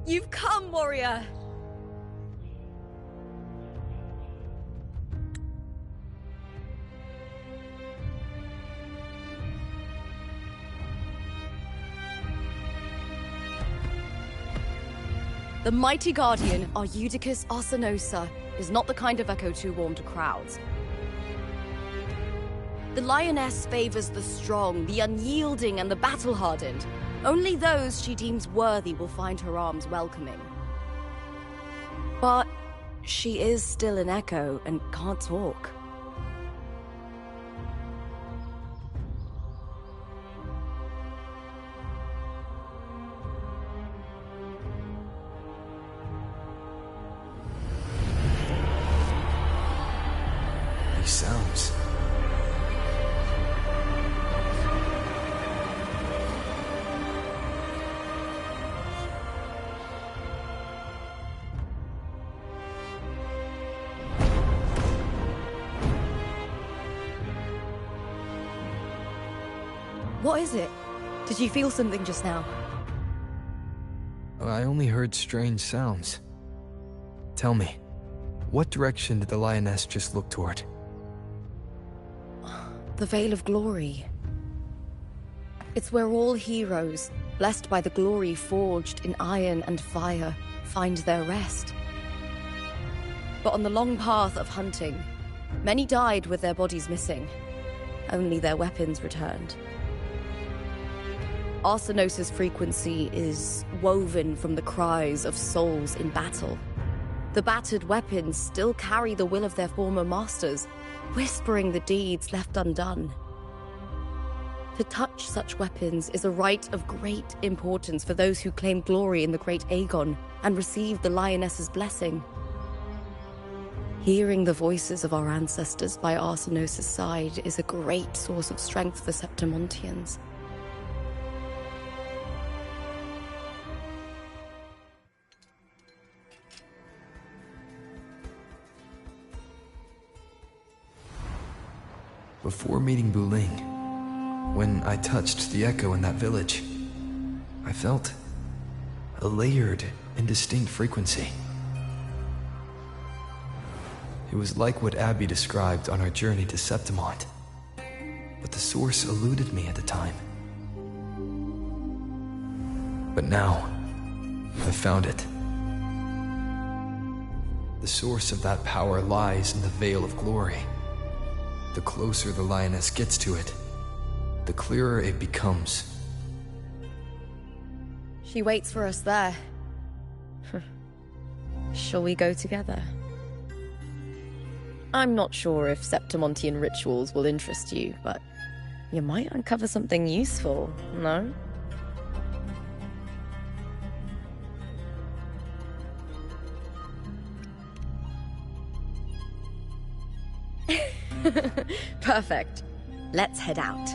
You've come, warrior! The mighty guardian, Arudicus Arsenosa, is not the kind of echo to warm to crowds. The lioness favors the strong, the unyielding, and the battle-hardened. Only those she deems worthy will find her arms welcoming. But she is still an echo and can't talk. These sounds. What is it? Did you feel something just now? I only heard strange sounds. Tell me, what direction did the lioness just look toward? The Veil of Glory. It's where all heroes, blessed by the glory forged in iron and fire, find their rest. But on the long path of hunting, many died with their bodies missing. Only their weapons returned. Arsenosa's frequency is woven from the cries of souls in battle. The battered weapons still carry the will of their former masters, whispering the deeds left undone. To touch such weapons is a rite of great importance for those who claim glory in the great Aegon and receive the lioness's blessing. Hearing the voices of our ancestors by Arsenosa's side is a great source of strength for Septimontians. Before meeting Buling, when I touched the echo in that village, I felt a layered and distinct frequency. It was like what Abby described on our journey to Septimont, but the source eluded me at the time. But now, I've found it. The source of that power lies in the Veil of Glory. The closer the lioness gets to it, the clearer it becomes. She waits for us there. Shall we go together? I'm not sure if Septimontian rituals will interest you, but you might uncover something useful, no? Perfect. Let's head out.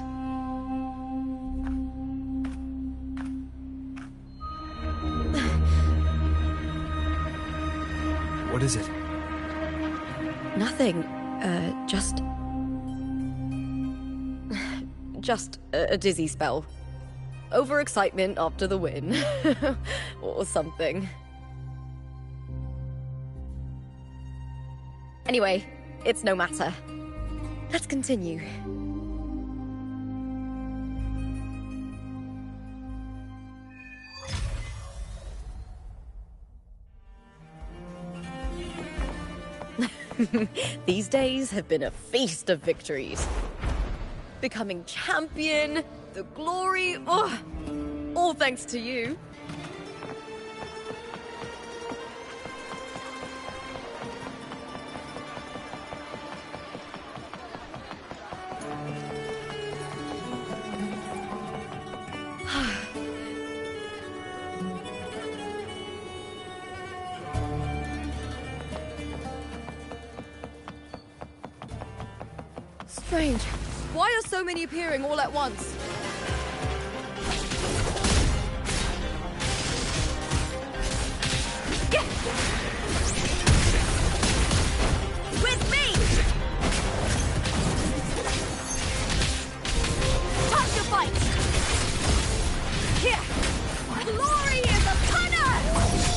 What is it? Nothing. Just a dizzy spell. Overexcitement after the win. Or something. Anyway, it's no matter. Let's continue. These days have been a feast of victories. Becoming champion, the glory, all thanks to you. Strange. Why are so many appearing all at once? Yeah. With me! Time to fight! Here! Glory is upon us!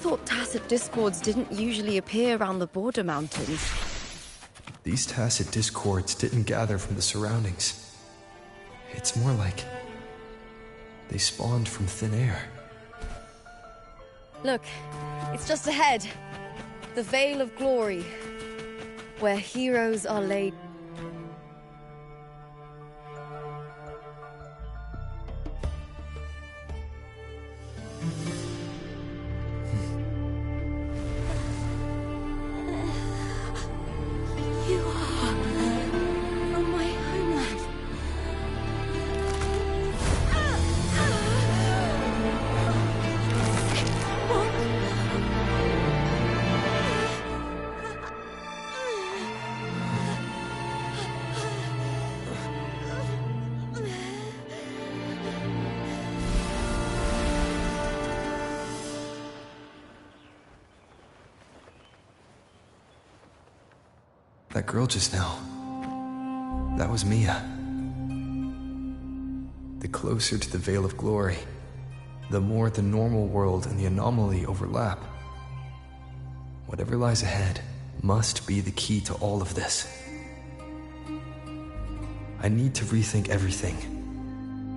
thought tacit discords didn't usually appear around the border mountains. These tacit discords didn't gather from the surroundings. It's more like they spawned from thin air. Look, it's just ahead. The Veil of Glory, where heroes are laid. You are from my homeland. That girl just now, that was Mia. The closer to the Veil of Glory, the more the normal world and the anomaly overlap. Whatever lies ahead must be the key to all of this. I need to rethink everything.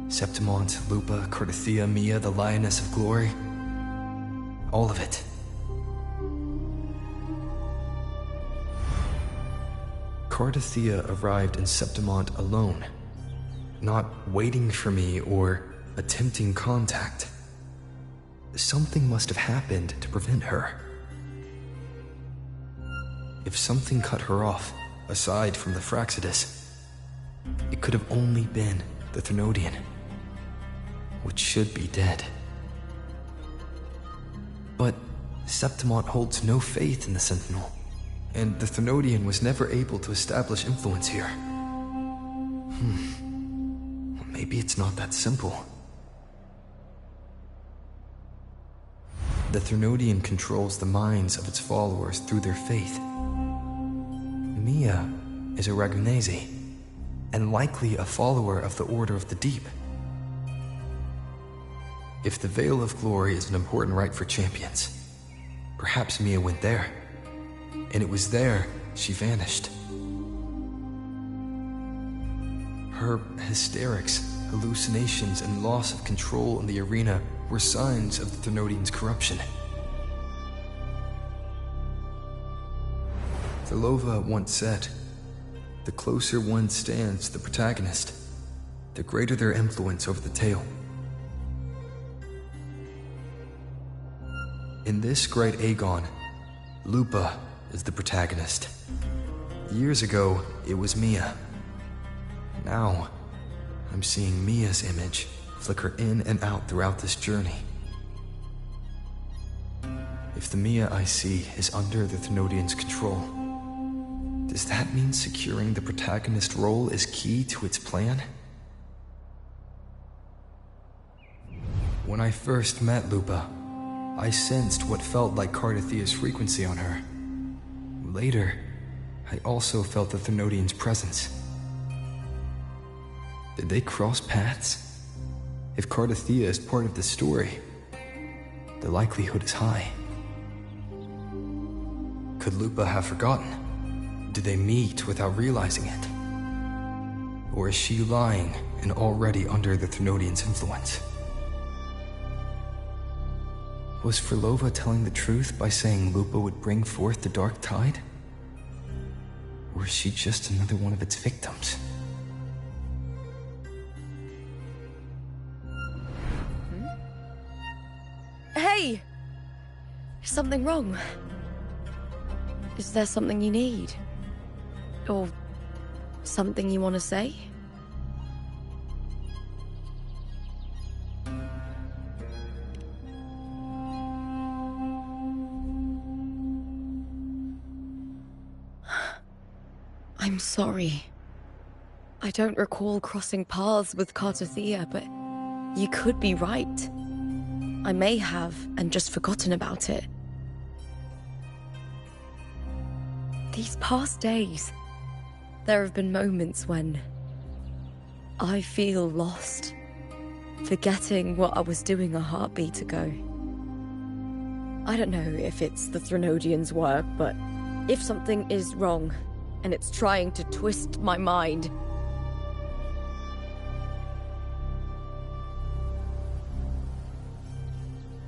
Septimont, Lupa, Cardathia, Mia, the Lioness of Glory. All of it. Cardathia arrived in Septimont alone, not waiting for me or attempting contact. Something must have happened to prevent her. If something cut her off, aside from the Fraxidus, it could have only been the Thermodian, which should be dead. But Septimont holds no faith in the Sentinel, and the Thermodian was never able to establish influence here. Maybe it's not that simple. The Thermodian controls the minds of its followers through their faith. Mia is a Ragunese, and likely a follower of the Order of the Deep. If the Veil of Glory is an important rite for champions, perhaps Mia went there. And it was there she vanished. Her hysterics, hallucinations, and loss of control in the arena were signs of the Thermodian's corruption. Thelova once said, "The closer one stands to the protagonist, the greater their influence over the tale." In this great Aegon, Lupa is the protagonist. Years ago, it was Mia. Now, I'm seeing Mia's image flicker in and out throughout this journey. If the Mia I see is under the Thermodian's control, does that mean securing the protagonist role is key to its plan? When I first met Lupa, I sensed what felt like Cardathia's frequency on her. Later, I also felt the Thermodian's presence. Did they cross paths? If Cardathia is part of the story, the likelihood is high. Could Lupa have forgotten? Did they meet without realizing it? Or is she lying and already under the Thermodian's influence? Was Frolova telling the truth by saying Lupa would bring forth the Dark Tide? Or is she just another one of its victims? Hey! Is something wrong? Is there something you need? Or something you want to say? I'm sorry. I don't recall crossing paths with Cardathia, but you could be right. I may have, and just forgotten about it. These past days, there have been moments when I feel lost, forgetting what I was doing a heartbeat ago. I don't know if it's the Threnodians' work, but if something is wrong, and it's trying to twist my mind...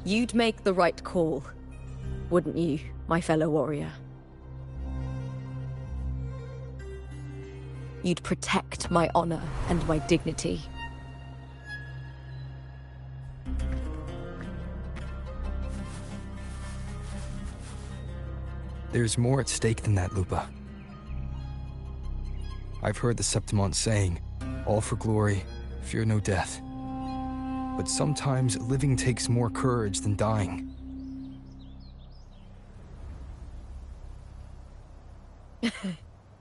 You'd make the right call, wouldn't you, my fellow warrior? You'd protect my honor and my dignity. There's more at stake than that, Lupa. I've heard the Septimont saying, all for glory, fear no death. But sometimes living takes more courage than dying.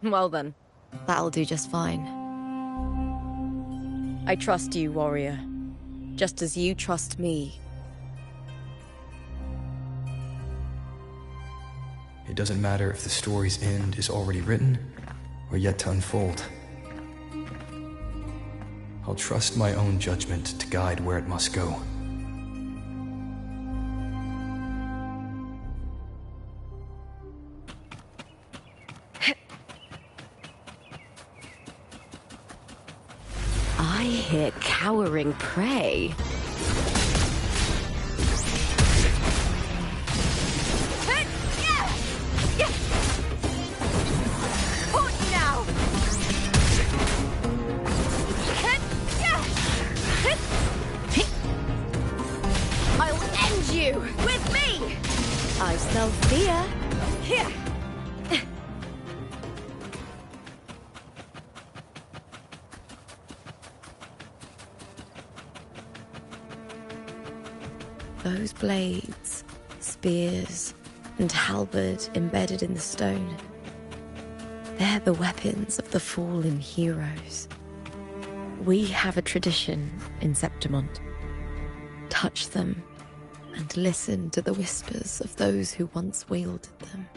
Well then, that'll do just fine. I trust you, warrior, just as you trust me. It doesn't matter if the story's end is already written or yet to unfold. I'll trust my own judgment to guide where it must go. I hear cowering prey. With me! I smell fear. Here! Those blades, spears, and halberd embedded in the stone. They're the weapons of the fallen heroes. We have a tradition in Septimont. Touch them and listen to the whispers of those who once wielded them.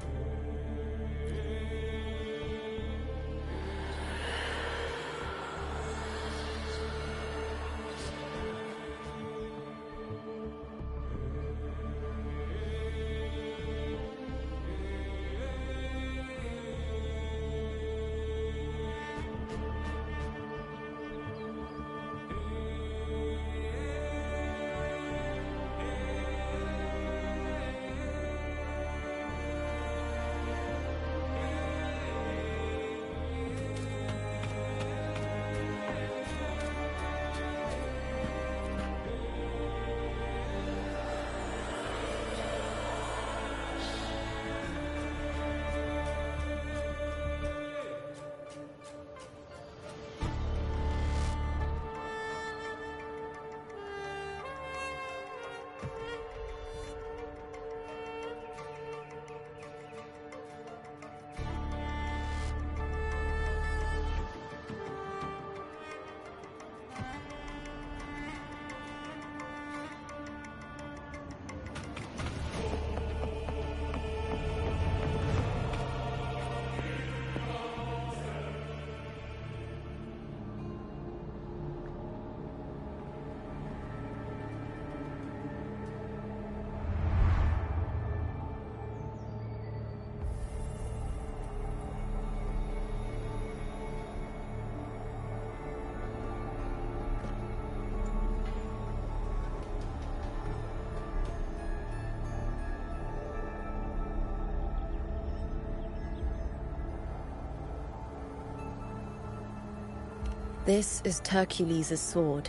This is Hercules' sword.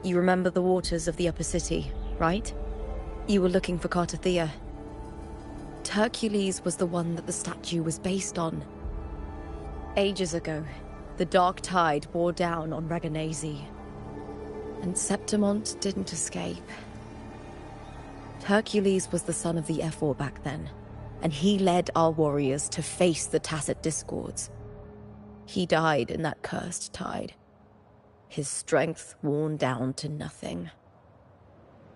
You remember the waters of the upper city, right? You were looking for Cartathea. Hercules was the one that the statue was based on. Ages ago, the dark tide bore down on Reganese. And Septimont didn't escape. Hercules was the son of the Ephor back then, and he led our warriors to face the Tacit Discords. He died in that cursed tide, his strength worn down to nothing.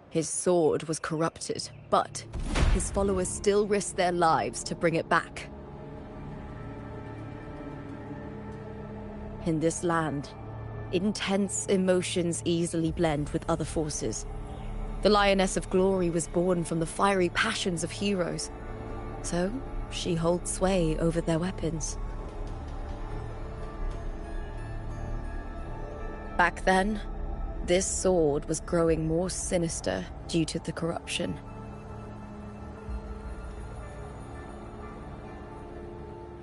His sword was corrupted, but his followers still risked their lives to bring it back. In this land, intense emotions easily blend with other forces. The Lioness of Glory was born from the fiery passions of heroes, so she holds sway over their weapons. Back then, this sword was growing more sinister due to the corruption.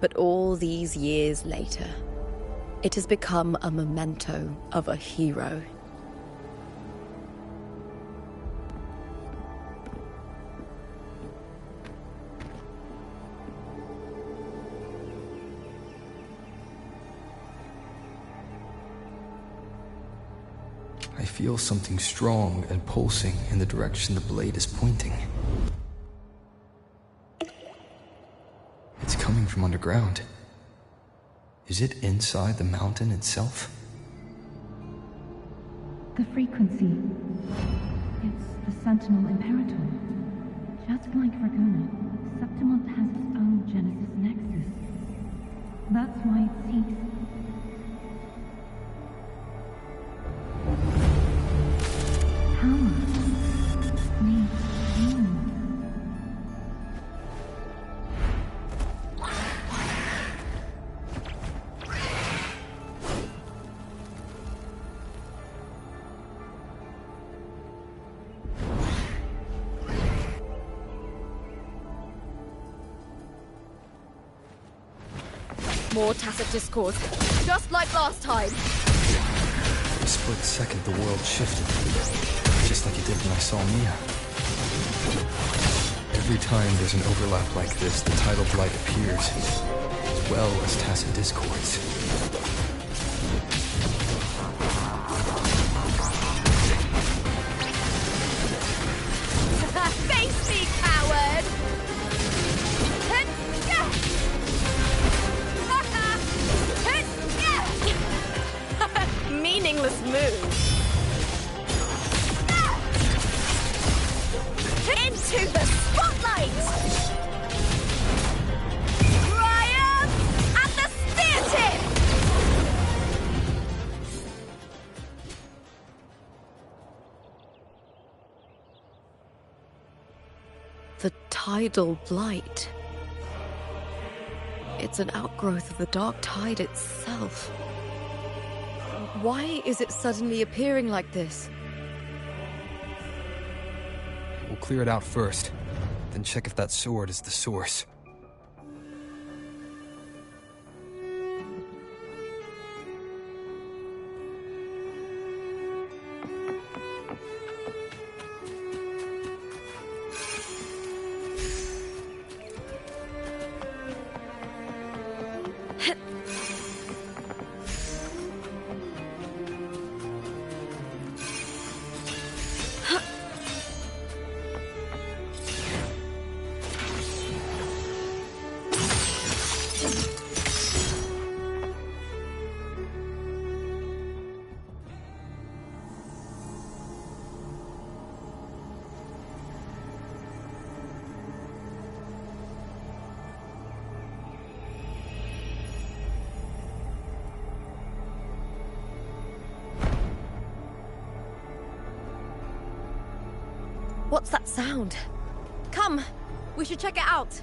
But all these years later, it has become a memento of a hero. I feel something strong and pulsing in the direction the blade is pointing. It's coming from underground. Is it inside the mountain itself? The frequency. It's the Sentinel Imperator. Just like Raguna, Septimont has its own Genesis Nexus. That's why it seeks. More tacit discord, just like last time. A split second, the world shifted, just like it did when I saw Mia. Every time there's an overlap like this, the tidal blight appears, as well as tacit discords. Face me, coward! Meaningless move. Into the spotlight! Triumph at the spear tip! The tidal blight. It's an outgrowth of the dark tide itself. Why is it suddenly appearing like this? We'll clear it out first, then check if that sword is the source. What's that sound? Come, we should check it out.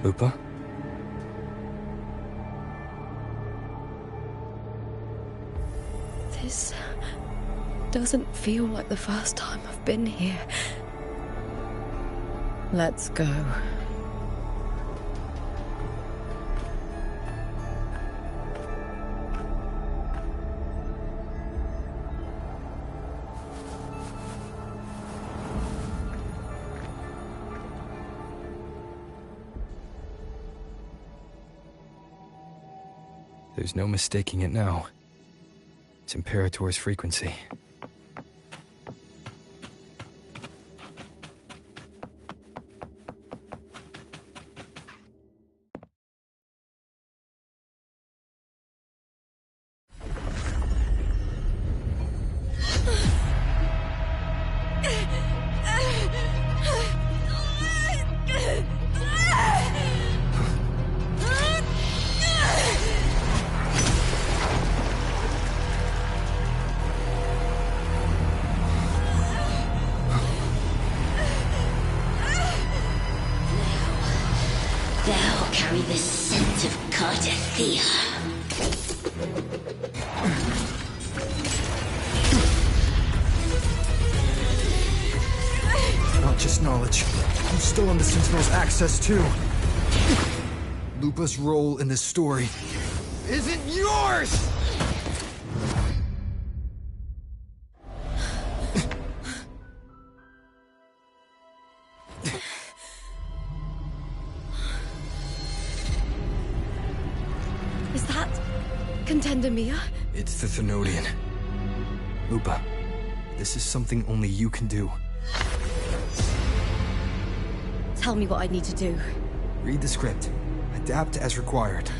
Lupa? This doesn't feel like the first time I've been here. Let's go. There's no mistaking it now. It's Imperator's frequency. Thou carry the scent of Cardathea. Not just knowledge. I'm still on the Sentinel's access too. Lupa's role in this story isn't yours! Is that Contender Mia? It's the Thenodian. Lupa, this is something only you can do. Tell me what I need to do. Read the script. Adapt as required.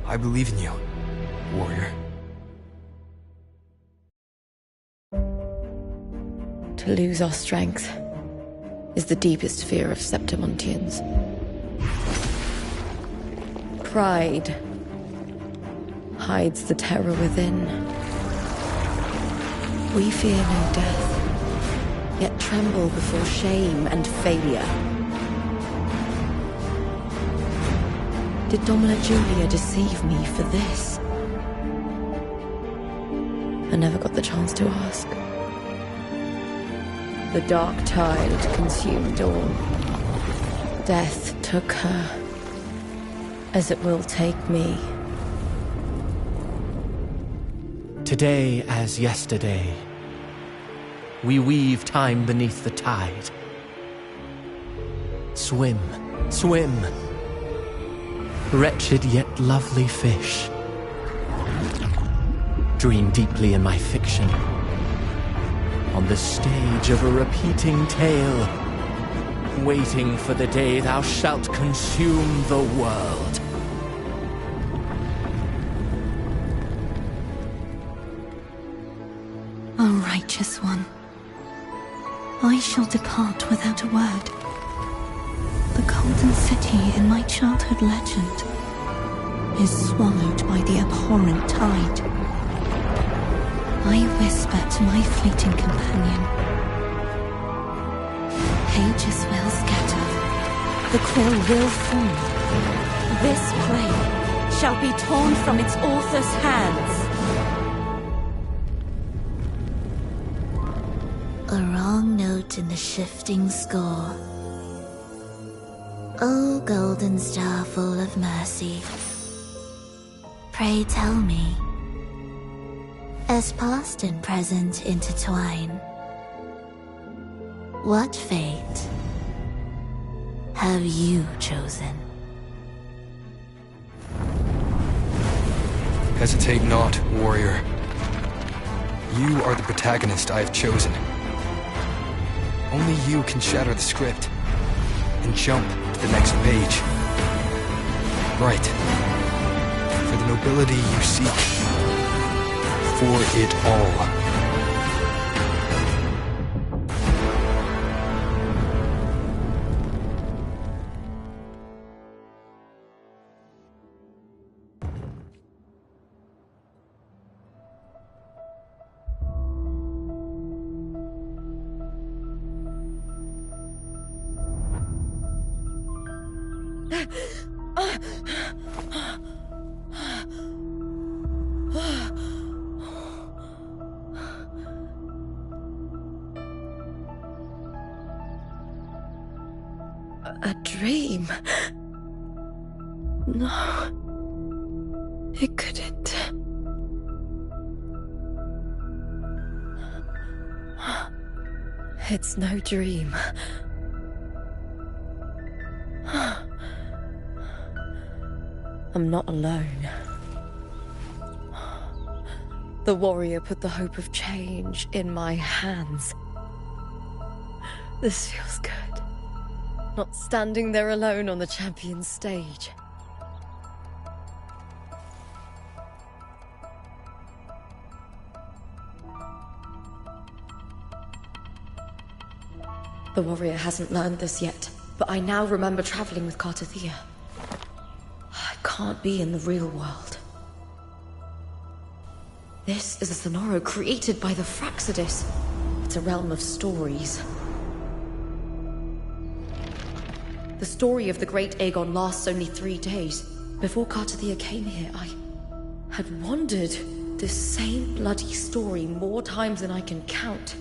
I believe in you, warrior. To lose our strength is the deepest fear of Septimontians. Pride hides the terror within. We fear no death, yet tremble before shame and failure. Did Domina Julia deceive me for this? I never got the chance to ask. The dark tide consumed all. Death took her, as it will take me. Today as yesterday, we weave time beneath the tide. Swim, swim, wretched yet lovely fish. Dream deeply in my fiction, on the stage of a repeating tale, waiting for the day thou shalt consume the world. O righteous one, I shall depart without a word. The golden city in my childhood legend is swallowed by the abhorrent tide. I whisper to my fleeting companion. Pages will scatter, the quill will fall. This play shall be torn from its author's hands. A wrong note in the shifting score. O golden star full of mercy, pray tell me, as past and present intertwine, what fate have you chosen? Hesitate not, warrior. You are the protagonist I have chosen. Only you can shatter the script and jump to the next page. Right. For the nobility you seek. For it all. dream. No. It couldn't. It's no dream. I'm not alone. The warrior put the hope of change in my hands. This feels good. Not standing there alone on the champion's stage. The warrior hasn't learned this yet, but I now remember traveling with Cartathea. I can't be in the real world. This is a Sonoro created by the Fraxidus. It's a realm of stories. The story of the Great Aegon lasts only 3 days. Before Cartathea came here, I had wandered this same bloody story more times than I can count.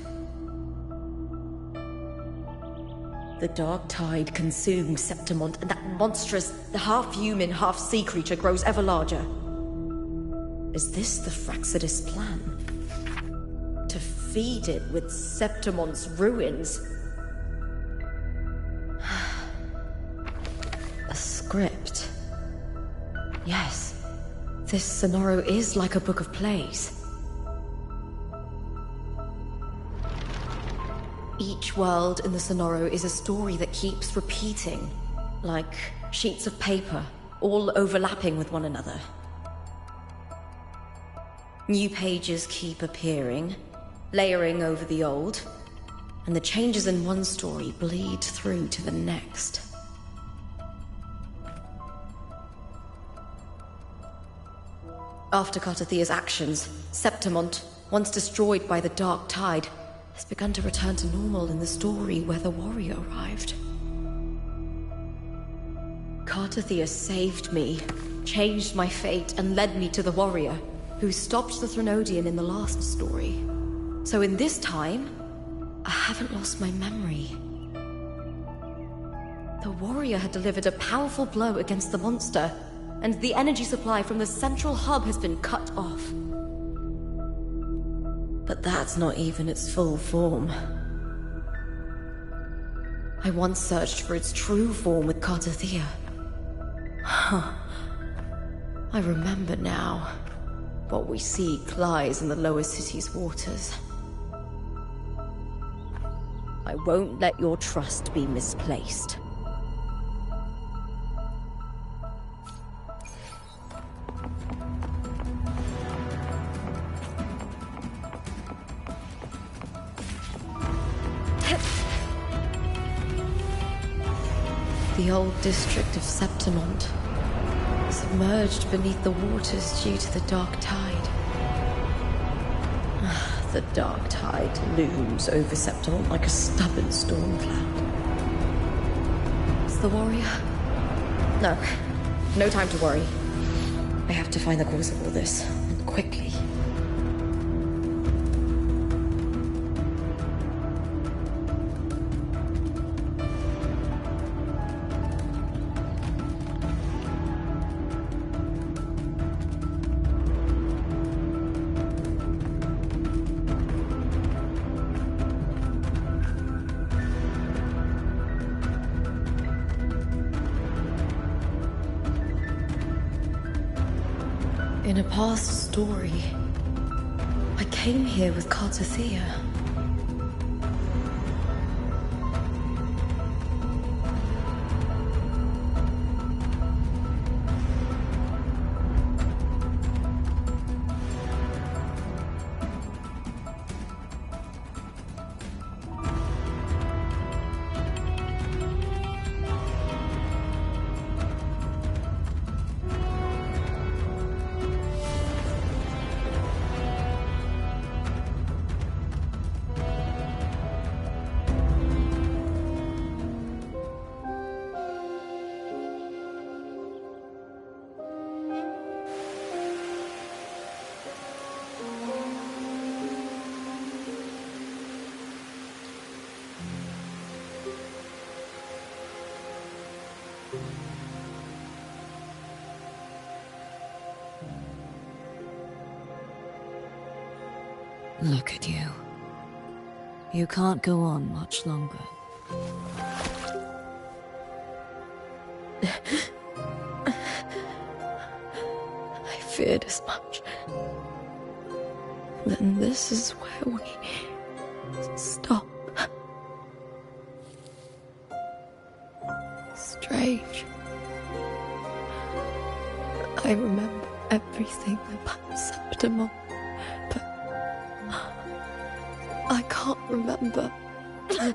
The dark tide consumes Septimont, and that monstrous, half-human, half-sea creature grows ever larger. Is this the Fraxidus plan? To feed it with Septimont's ruins? A script. Yes, this Sonoro is like a book of plays. Each world in the Sonoro is a story that keeps repeating, like sheets of paper, all overlapping with one another. New pages keep appearing, layering over the old, and the changes in one story bleed through to the next. After Cartathea's actions, Septimont, once destroyed by the dark tide, has begun to return to normal in the story where the warrior arrived. Cartathea saved me, changed my fate, and led me to the warrior, who stopped the Threnodian in the last story. So in this time, I haven't lost my memory. The warrior had delivered a powerful blow against the monster, and the energy supply from the central hub has been cut off. But that's not even its full form. I once searched for its true form with Cartathea. I remember now. What we seek lies in the lower city's waters. I won't let your trust be misplaced. The old district of Septimont, submerged beneath the waters due to the dark tide. The dark tide looms over Septimont like a stubborn storm cloud. Is the warrior? No. No time to worry. I have to find the cause of all this, and quickly. In a past story, I came here with Cartathea. Look at you. You can't go on much longer. I feared as much. Then this is where we stop. Strange. I remember everything about Septimol, but I can't remember. I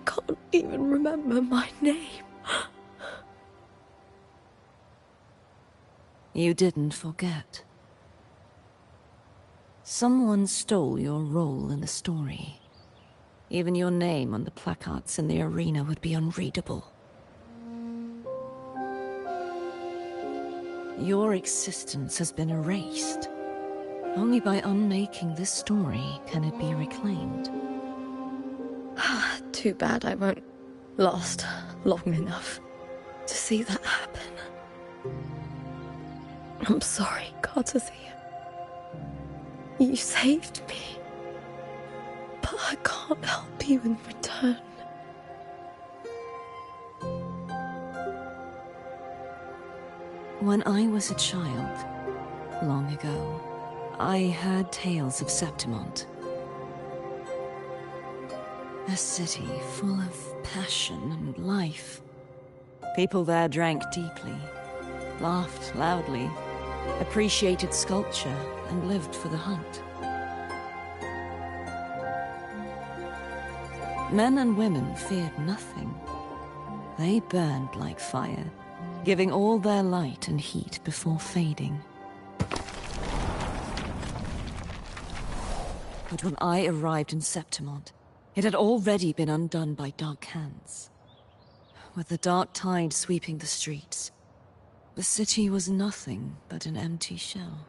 can't even remember my name. You didn't forget. Someone stole your role in the story. Even your name on the placards in the arena would be unreadable. Your existence has been erased. Only by unmaking this story can it be reclaimed. Too bad I won't last long enough to see that happen. I'm sorry, Cartathea. You saved me. But I can't help you in return. When I was a child, long ago, I heard tales of Septimont. A city full of passion and life. People there drank deeply, laughed loudly, appreciated sculpture, and lived for the hunt. Men and women feared nothing. They burned like fire, giving all their light and heat before fading. But when I arrived in Septimont, it had already been undone by dark hands. With the dark tide sweeping the streets, the city was nothing but an empty shell.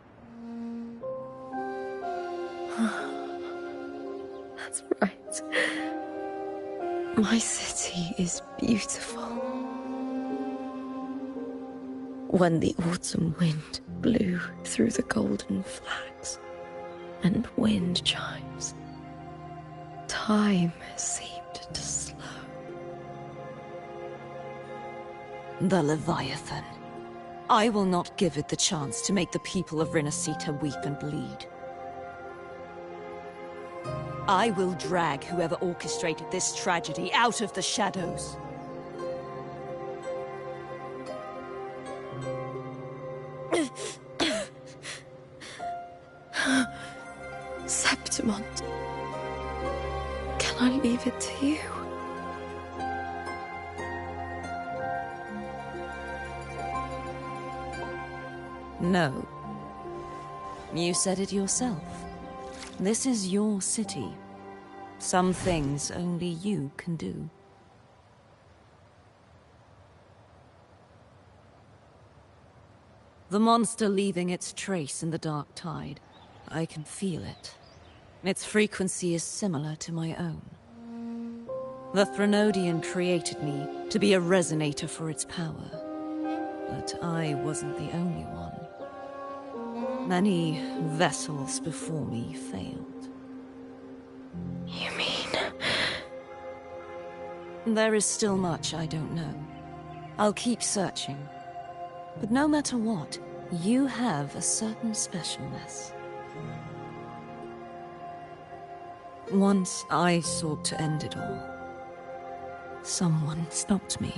That's right. My city is beautiful. When the autumn wind blew through the golden flags and wind chimes, time seemed to slow. The Leviathan. I will not give it the chance to make the people of Rinasita weep and bleed. I will drag whoever orchestrated this tragedy out of the shadows. Septimont, can I leave it to you? No. You said it yourself. This is your city. Some things only you can do. The monster leaving its trace in the dark tide. I can feel it. Its frequency is similar to my own. The Threnodian created me to be a resonator for its power. But I wasn't the only one. Many vessels before me failed. You mean? There is still much I don't know. I'll keep searching. But no matter what, you have a certain specialness. Once I sought to end it all. Someone stopped me.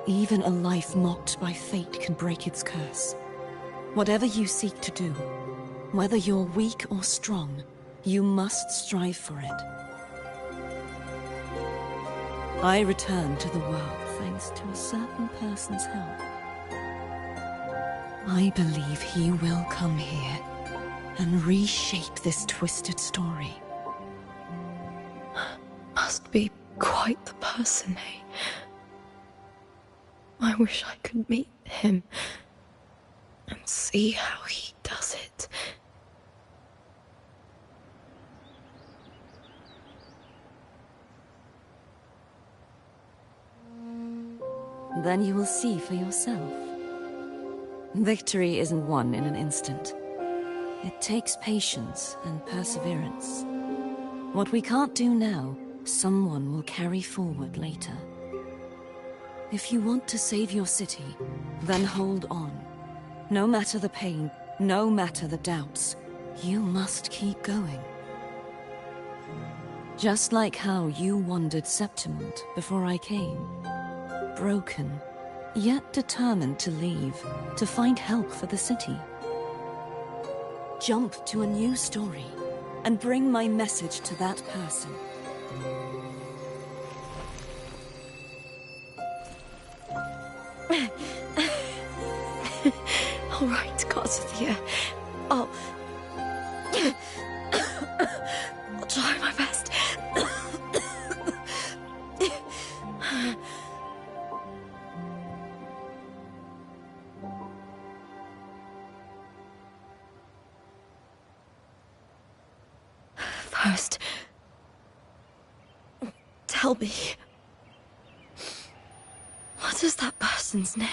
Even a life mocked by fate can break its curse. Whatever you seek to do, whether you're weak or strong, you must strive for it. I return to the world thanks to a certain person's help. I believe he will come here and reshape this twisted story. Must be quite the person, eh? I wish I could meet him and see how he does it. Then you will see for yourself. Victory isn't won in an instant. It takes patience and perseverance. What we can't do now, someone will carry forward later. If you want to save your city, then hold on. No matter the pain, no matter the doubts, you must keep going. Just like how you wandered Septimont before I came. Broken, yet determined to leave, to find help for the city. Jump to a new story, and bring my message to that person. All right, Garcia. I'll try my best. First, tell me, what is that person's name?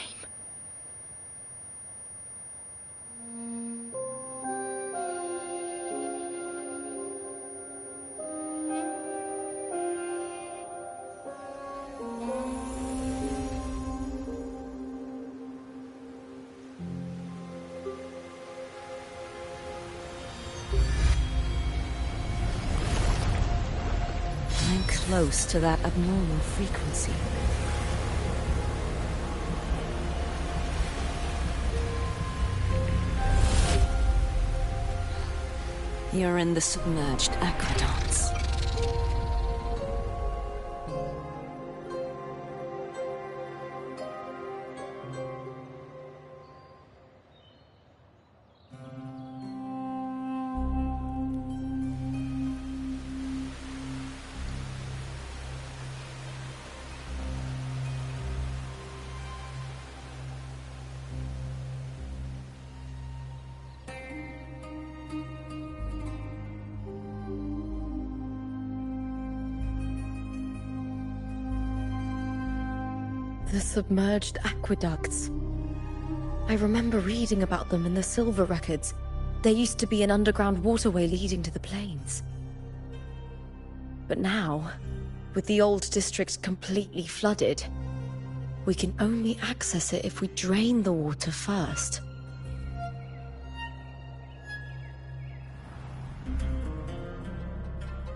I'm close to that abnormal frequency. You're in the submerged aqueducts. The submerged aqueducts. I remember reading about them in the Silver records. There used to be an underground waterway leading to the plains. But now, with the old district completely flooded, we can only access it if we drain the water first.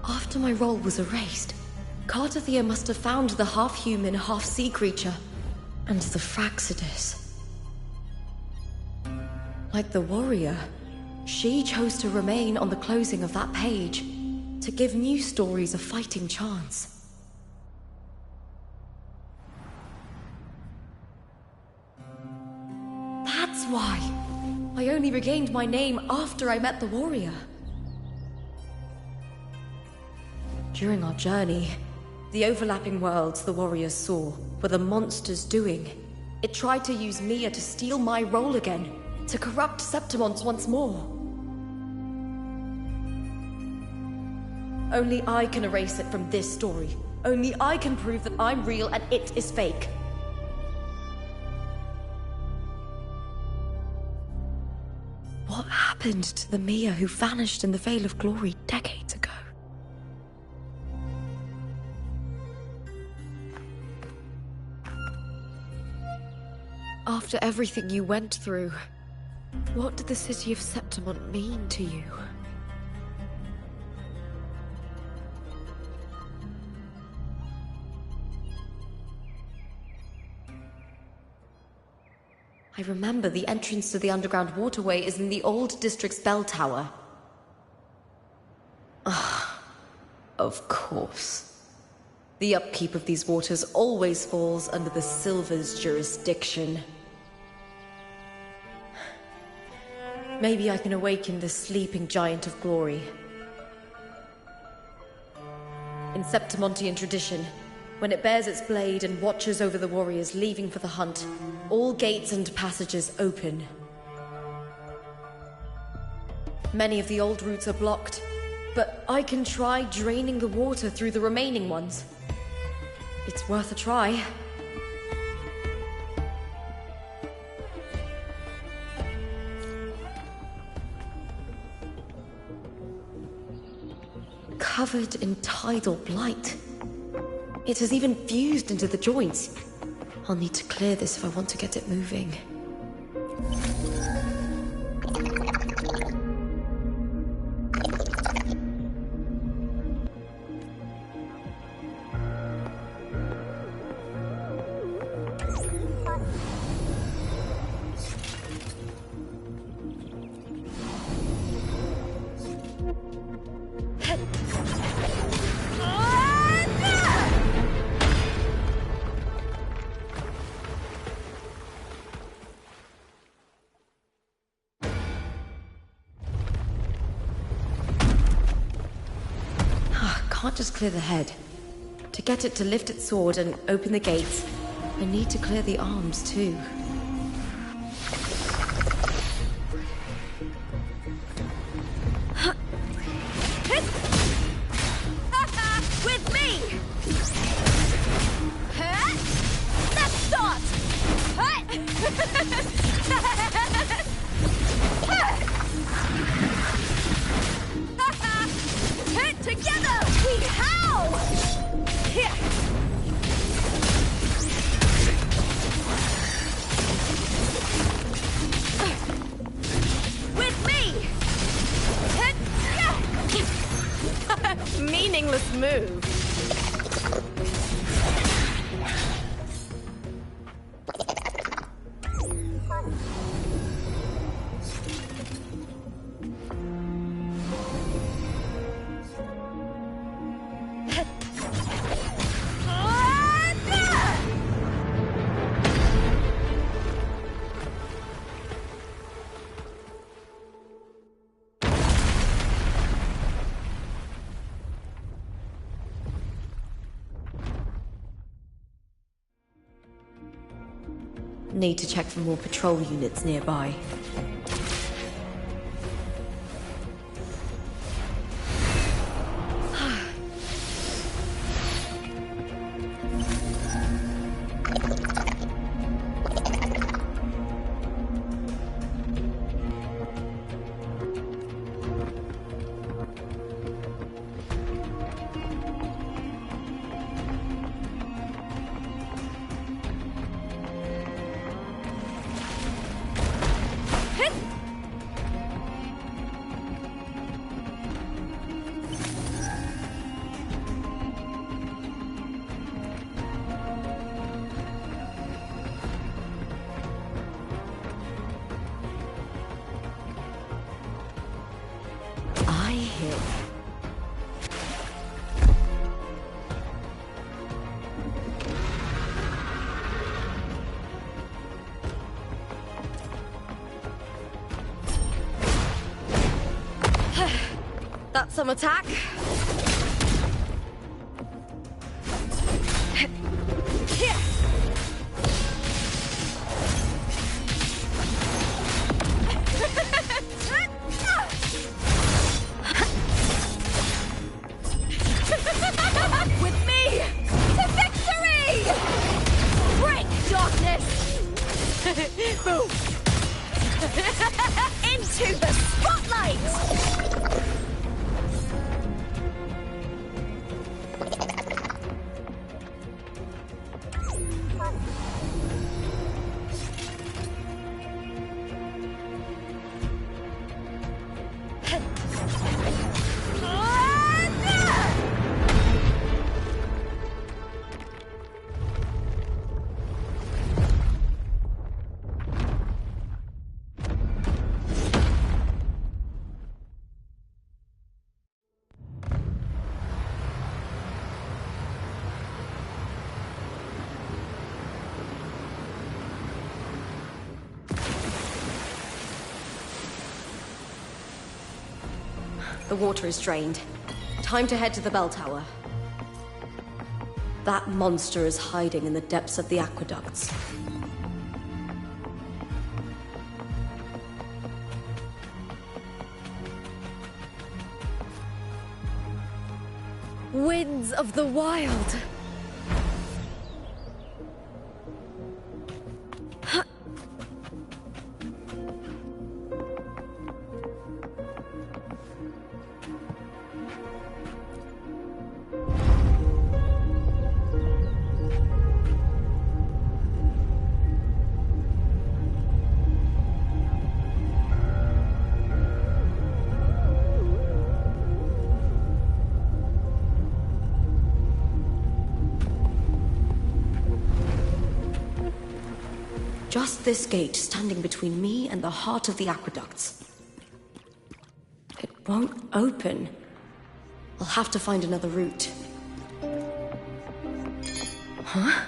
After my role was erased, Cartathea must have found the half-human, half-sea creature, and the Fraxidus. Like the warrior, she chose to remain on the closing of that page, to give new stories a fighting chance. That's why I only regained my name after I met the warrior. During our journey, the overlapping worlds the warriors saw were the monster's doing. It tried to use Mia to steal my role again, to corrupt Septimont once more. Only I can erase it from this story. Only I can prove that I'm real and it is fake. What happened to the Mia who vanished in the Veil of Glory decades ago? After everything you went through, what did the city of Septimont mean to you? I remember the entrance to the underground waterway is in the old district's bell tower. Ah, of course. The upkeep of these waters always falls under the Silver's jurisdiction. Maybe I can awaken the sleeping giant of glory. In Septimontian tradition, when it bears its blade and watches over the warriors leaving for the hunt, all gates and passages open. Many of the old routes are blocked, but I can try draining the water through the remaining ones. It's worth a try. covered in tidal blight. It has even fused into the joints. I'll need to clear this if I want to get it moving. Can't just clear the head. To get it to lift its sword and open the gates, I need to clear the arms too. With me! Let's start! Together we howl! Here! With me! Meaningless move. Need to check for more patrol units nearby. I hit. That's some attack. With me! To victory! Break darkness! Boom! Into the spotlight! The water is drained. Time to head to the bell tower. That monster is hiding in the depths of the aqueducts. Winds of the Wild! Just this gate standing between me and the heart of the aqueducts. It won't open. I'll have to find another route. Huh?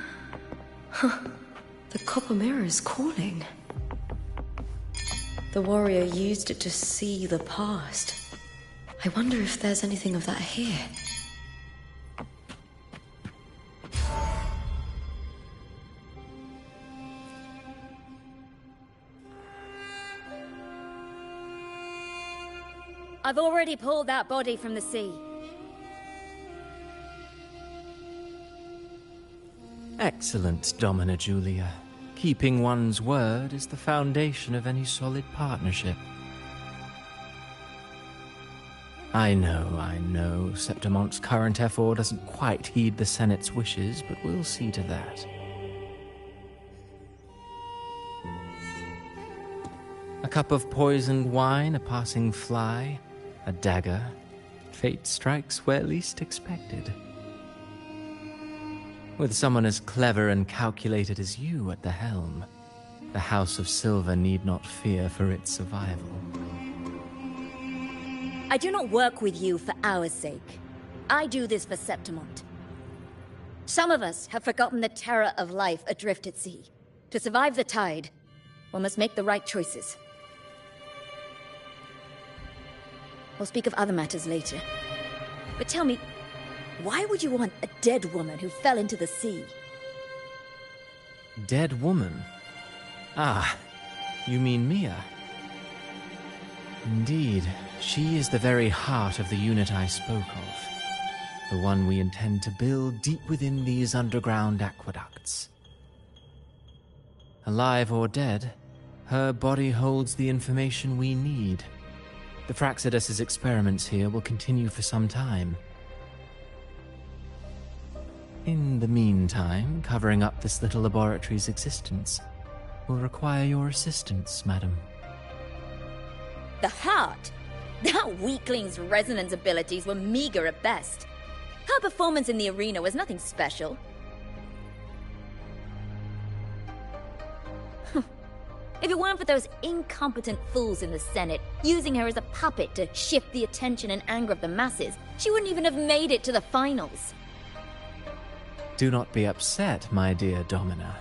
The copper mirror is calling. The warrior used it to see the past. I wonder if there's anything of that here. I've already pulled that body from the sea. Excellent, Domina Julia. Keeping one's word is the foundation of any solid partnership. I know, Septimonte's current effort doesn't quite heed the Senate's wishes, but we'll see to that. A cup of poisoned wine, a passing fly, a dagger. Fate strikes where least expected. With someone as clever and calculated as you at the helm, the House of Silver need not fear for its survival. I do not work with you for our sake. I do this for Septimont. Some of us have forgotten the terror of life adrift at sea. To survive the tide, one must make the right choices. We'll speak of other matters later. But tell me, why would you want a dead woman who fell into the sea? Dead woman? Ah, you mean Mia? Indeed, she is the very heart of the unit I spoke of. The one we intend to build deep within these underground aqueducts. Alive or dead, her body holds the information we need. The Fraxidus's experiments here will continue for some time. In the meantime, covering up this little laboratory's existence will require your assistance, madam. The heart? That weakling's resonance abilities were meager at best. Her performance in the arena was nothing special. If it weren't for those incompetent fools in the Senate using her as a puppet to shift the attention and anger of the masses, she wouldn't even have made it to the finals. Do not be upset, my dear Domina.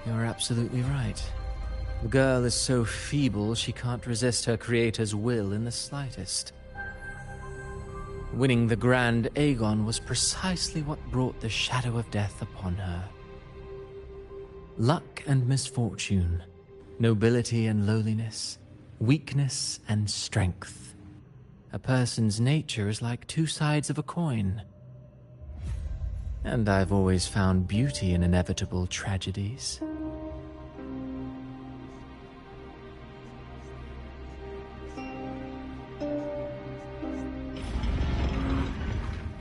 You're absolutely right. The girl is so feeble she can't resist her creator's will in the slightest. Winning the Grand Aegon was precisely what brought the shadow of death upon her. Luck and misfortune, nobility and lowliness, weakness and strength. A person's nature is like two sides of a coin. And I've always found beauty in inevitable tragedies.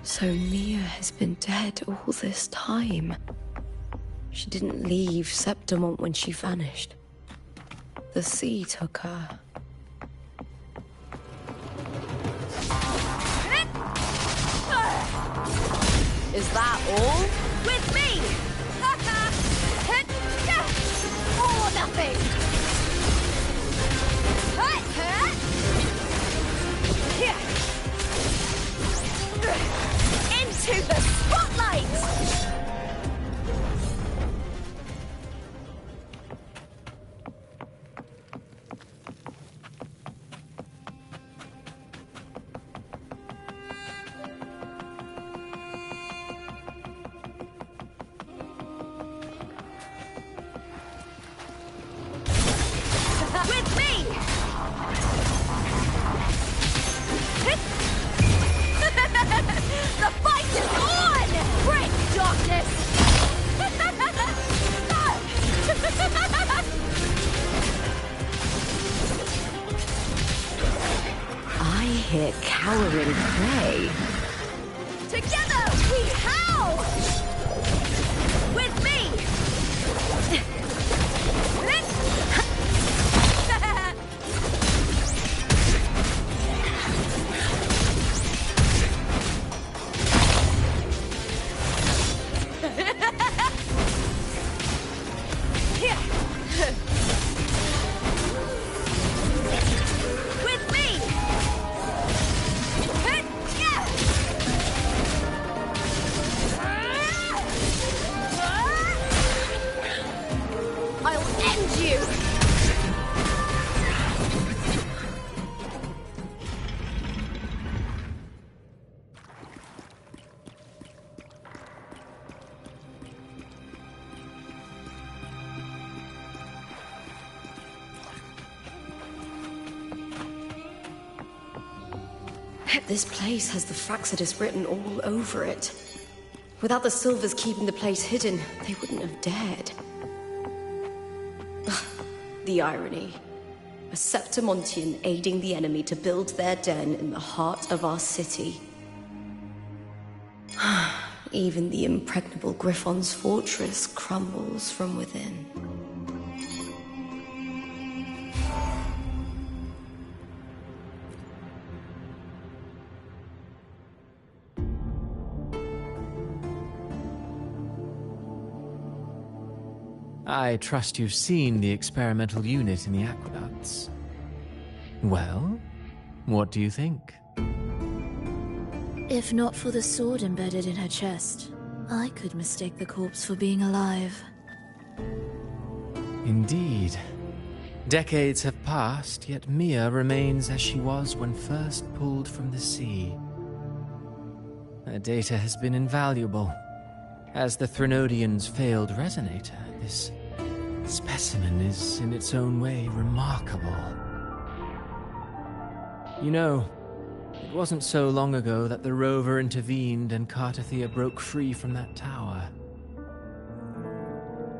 So Mia has been dead all this time. She didn't leave Septimont when she vanished. The sea took her. Is that all? With me! All or nothing! Into the spotlight! With me! The fight is on! Break, darkness! I hear cowering prey. Together we howl! With me! This place has the Fraxidus written all over it. Without the Silvers keeping the place hidden, they wouldn't have dared. The irony. A Septimontian aiding the enemy to build their den in the heart of our city. Even the impregnable Griffon's fortress crumbles from within. I trust you've seen the experimental unit in the aqueducts. Well, what do you think? If not for the sword embedded in her chest, I could mistake the corpse for being alive. Indeed. Decades have passed, yet Mia remains as she was when first pulled from the sea. Her data has been invaluable. As the Threnodian's failed resonator, this specimen is in its own way remarkable. You know, it wasn't so long ago that the rover intervened and Cartathea broke free from that tower.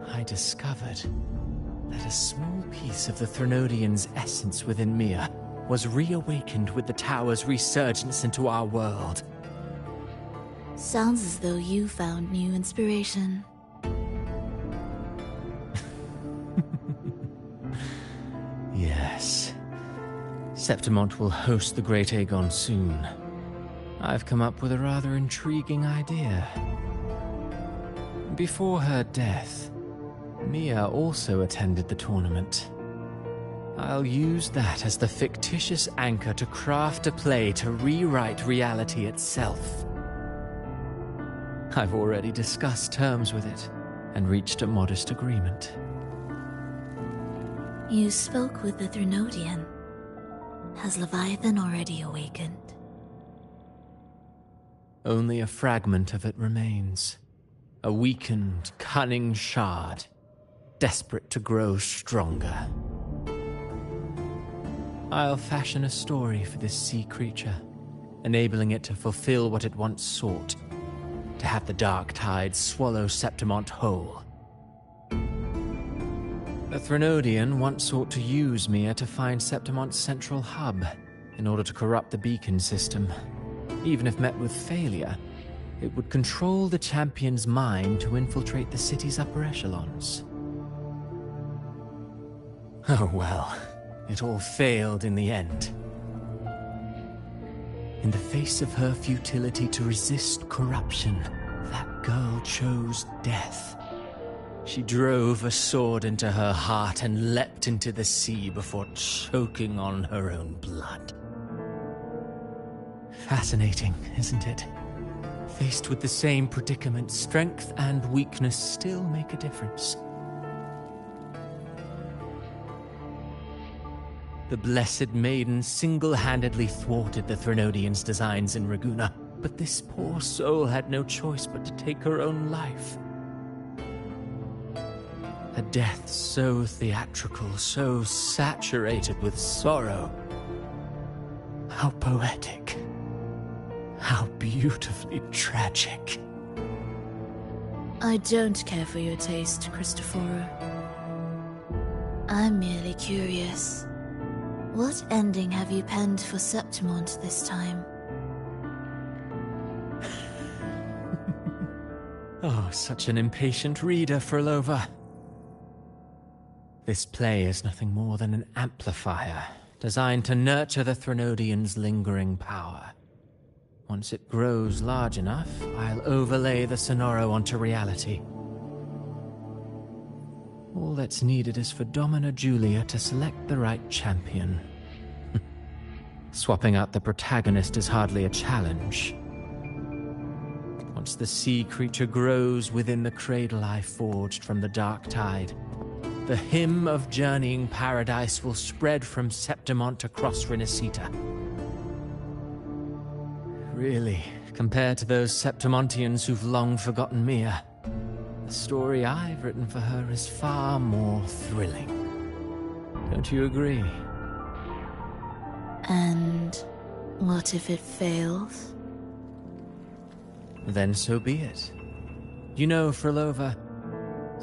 I discovered that a small piece of the Threnodian's essence within Mia was reawakened with the tower's resurgence into our world. Sounds as though you found new inspiration. Yes. Septimont will host the Great Aegon soon. I've come up with a rather intriguing idea. Before her death, Mia also attended the tournament. I'll use that as the fictitious anchor to craft a play to rewrite reality itself. I've already discussed terms with it and reached a modest agreement. You spoke with the Threnodian. Has Leviathan already awakened? Only a fragment of it remains. A weakened, cunning shard, desperate to grow stronger. I'll fashion a story for this sea creature, enabling it to fulfill what it once sought, to have the dark tide swallow Septimont whole. The Threnodian once sought to use Mia to find Septimont's central hub in order to corrupt the beacon system. Even if met with failure, it would control the champion's mind to infiltrate the city's upper echelons. Oh well, it all failed in the end. In the face of her futility to resist corruption, that girl chose death. She drove a sword into her heart and leapt into the sea before choking on her own blood. Fascinating, isn't it? Faced with the same predicament, strength and weakness still make a difference. The Blessed Maiden single-handedly thwarted the Threnodian's designs in Raguna, but this poor soul had no choice but to take her own life. A death so theatrical, so saturated with sorrow. How poetic. How beautifully tragic. I don't care for your taste, Cristoforo. I'm merely curious. What ending have you penned for Septimont this time? Oh, such an impatient reader, Frolova. This play is nothing more than an amplifier, designed to nurture the Threnodian's lingering power. Once it grows large enough, I'll overlay the Sonoro onto reality. All that's needed is for Domina Julia to select the right champion. Swapping out the protagonist is hardly a challenge. Once the sea creature grows within the cradle I forged from the dark tide, the hymn of journeying paradise will spread from Septimont across Renacita. Really, compared to those Septimontians who've long forgotten Mia, the story I've written for her is far more thrilling. Don't you agree? And What if it fails? Then so be it. You know, Frolova,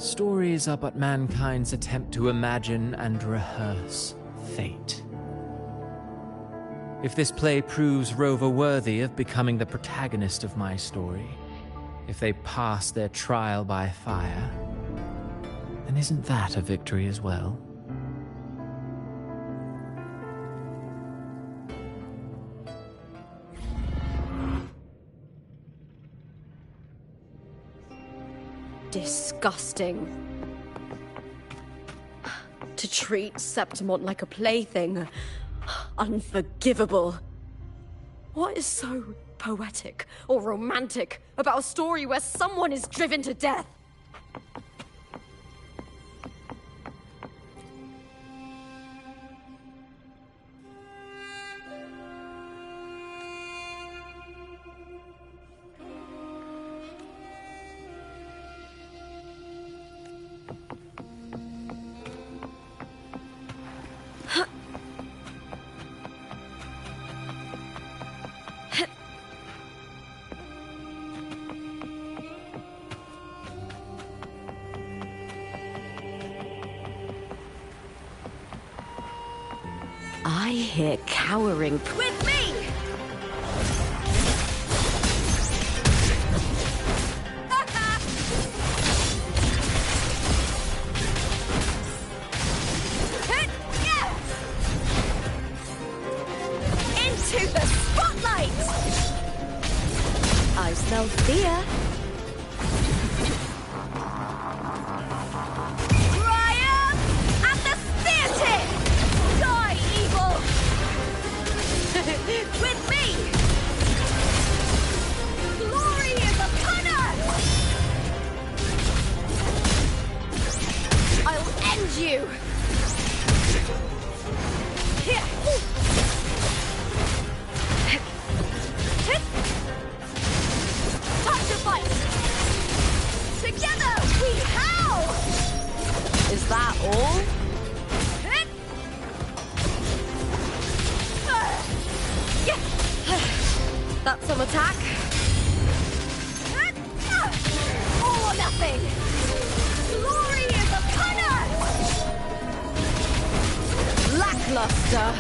stories are but mankind's attempt to imagine and rehearse fate. If this play proves Rover worthy of becoming the protagonist of my story, if they pass their trial by fire, then isn't that a victory as well? Disgusting. To treat Septimont like a plaything. Unforgivable. What is so poetic or romantic about a story where someone is driven to death? I hear cowering with me! Into the spotlight! I smell fear. With me! Glory is upon us! I'll end you! Here! Time to fight! Together we howl! Is that all? That's some attack. All or nothing! Glory is upon us! Lackluster.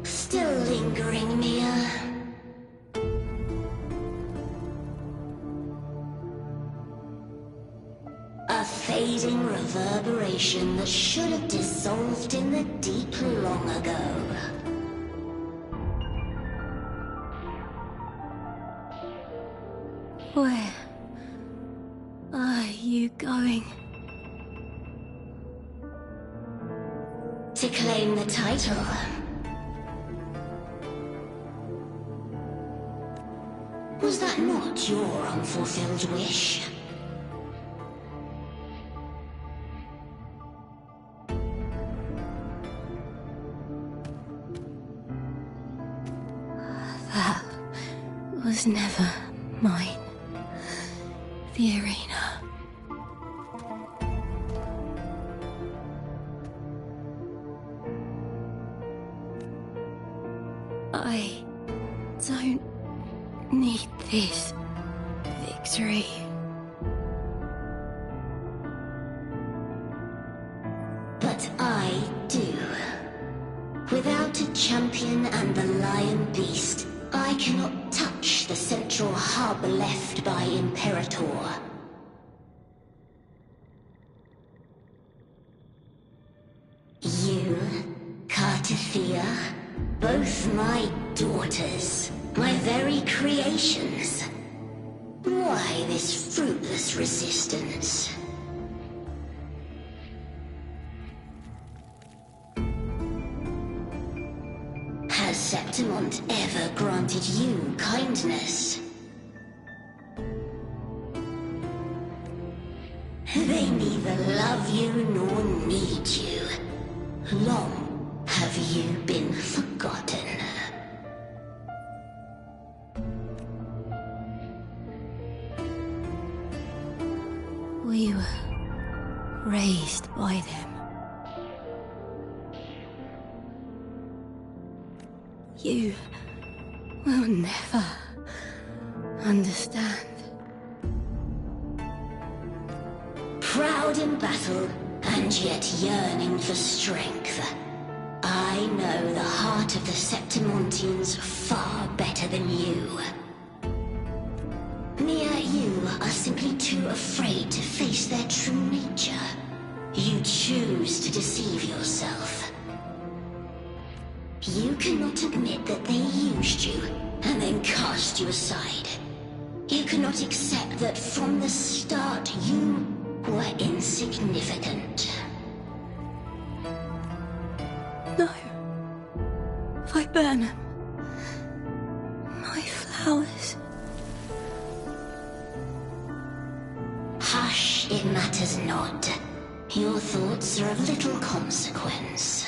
Still lingering, Mia. A fading reverberation that should have dissolved in the deep long ago. Where are you going? To claim the title. Was that not your unfulfilled wish? That was never mine. The arena. need this victory. But I do. Without a champion and the lion beast, I cannot touch the central hub left by Imperator. You, Cartithia, both my daughters, my very creations. Why this fruitless resistance? Has Septimont ever granted you kindness? They neither love you nor need you. Long have you been forgotten. We were raised by them. You will never understand. Proud in battle, and yet yearning for strength. I know the heart of the Septimontians far better than you. Mia, you are simply too afraid to face their true nature. You choose to deceive yourself. You cannot admit that they used you, and then cast you aside. You cannot accept that from the start you were insignificant. No. Viburnum. My flowers. Hush, it matters not. Your thoughts are of little consequence.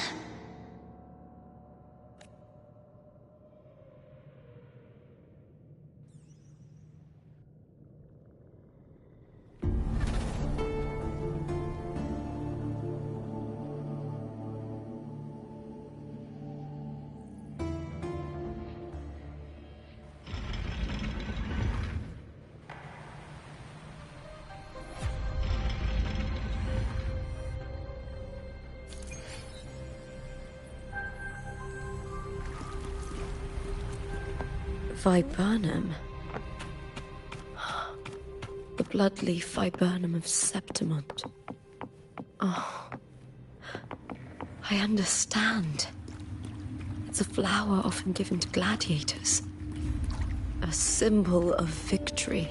Viburnum. The bloodleaf viburnum of Septimont. Oh. I understand. It's a flower often given to gladiators. A symbol of victory.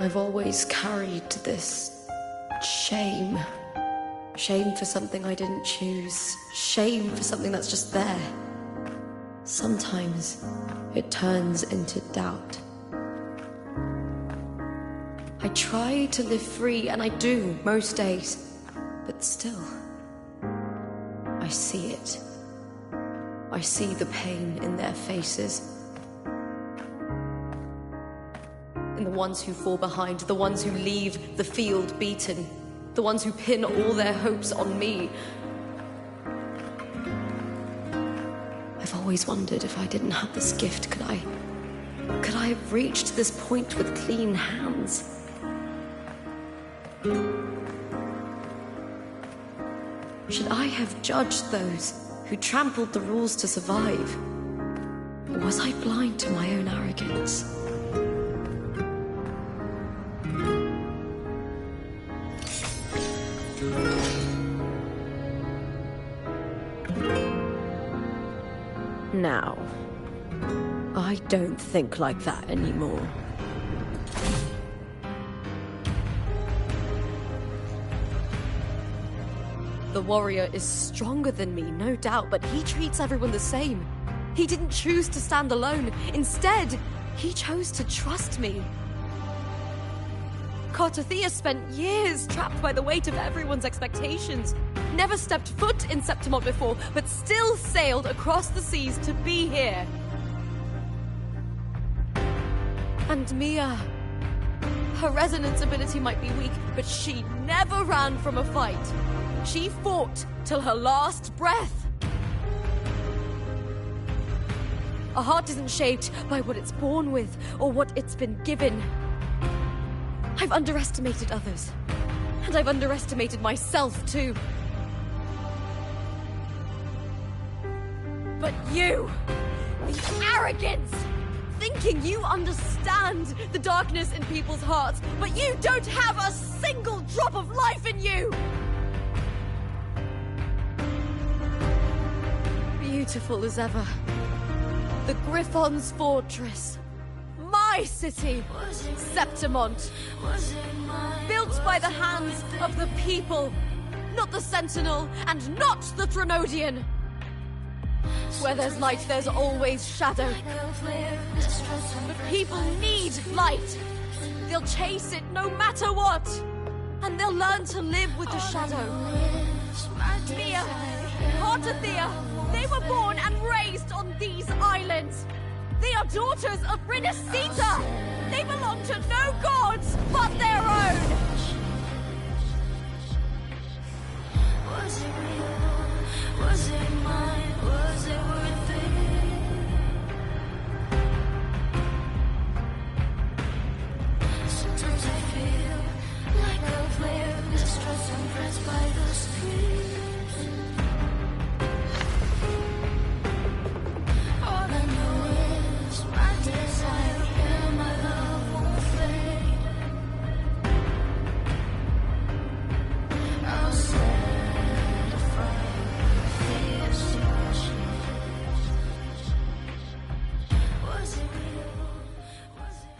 I've always carried this shame. Shame for something I didn't choose. Shame for something that's just there. Sometimes it turns into doubt. I try to live free, and I do most days. But still, I I see it. I see the pain in their faces. In the ones who fall behind, the ones who leave the field beaten, the ones who pin all their hopes on me. I've always wondered if I didn't have this gift, could I have reached this point with clean hands? Should I have judged those who trampled the rules to survive? Or was I blind to my own arrogance? Now, I don't think like that anymore. The warrior is stronger than me, no doubt, but he treats everyone the same. He didn't choose to stand alone. Instead, he chose to trust me. Cartothea spent years trapped by the weight of everyone's expectations. Never stepped foot in Septimont before, but still sailed across the seas to be here. And Mia, her resonance ability might be weak, but she never ran from a fight. She fought till her last breath. A heart isn't shaped by what it's born with or what it's been given. I've underestimated others, and I've underestimated myself too. But you, the arrogance, thinking you understand the darkness in people's hearts, but you don't have a single drop of life in you! Beautiful as ever. The Griffon's fortress. My city, Septimont. Built by the hands of the people, not the Sentinel and not the Trinodian. Where there's light, there's always shadow. But people need light. They'll chase it no matter what. And they'll learn to live with the shadow. Mia, Cartothea, they were born and raised on these islands. They are daughters of Brinacita. They belong to no gods but their own. Was it real? Was it mine? Was it worth it? Sometimes I feel like a player distressed and pressed by the streets. All I know is my desire and my love won't fade. I'll set a fire the extinction. Was it real? Was it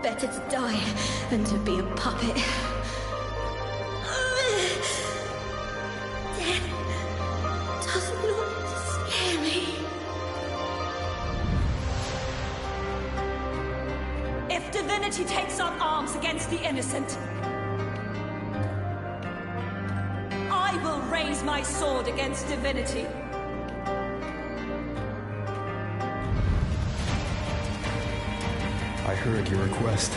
Better to die than to be a puppet. Death does not scare me. If divinity takes up arms against the innocent, I will raise my sword against divinity. I heard your request.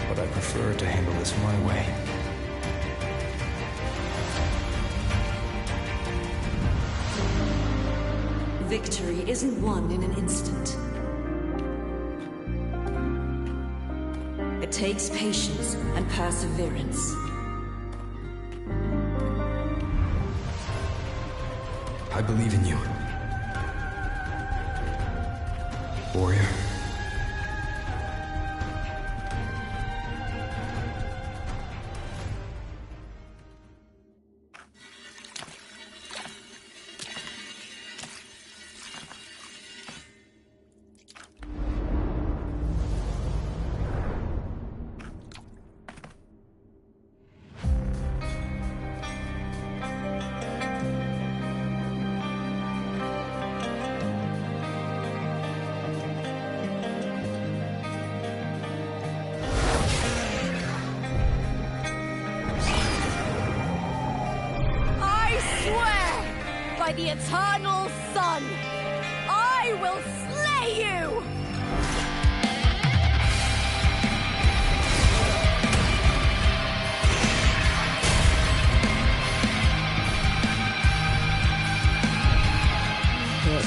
But I prefer to handle this my way. Victory isn't won in an instant. It takes patience and perseverance. I believe in you. Warrior. swear by the eternal sun, I will slay you!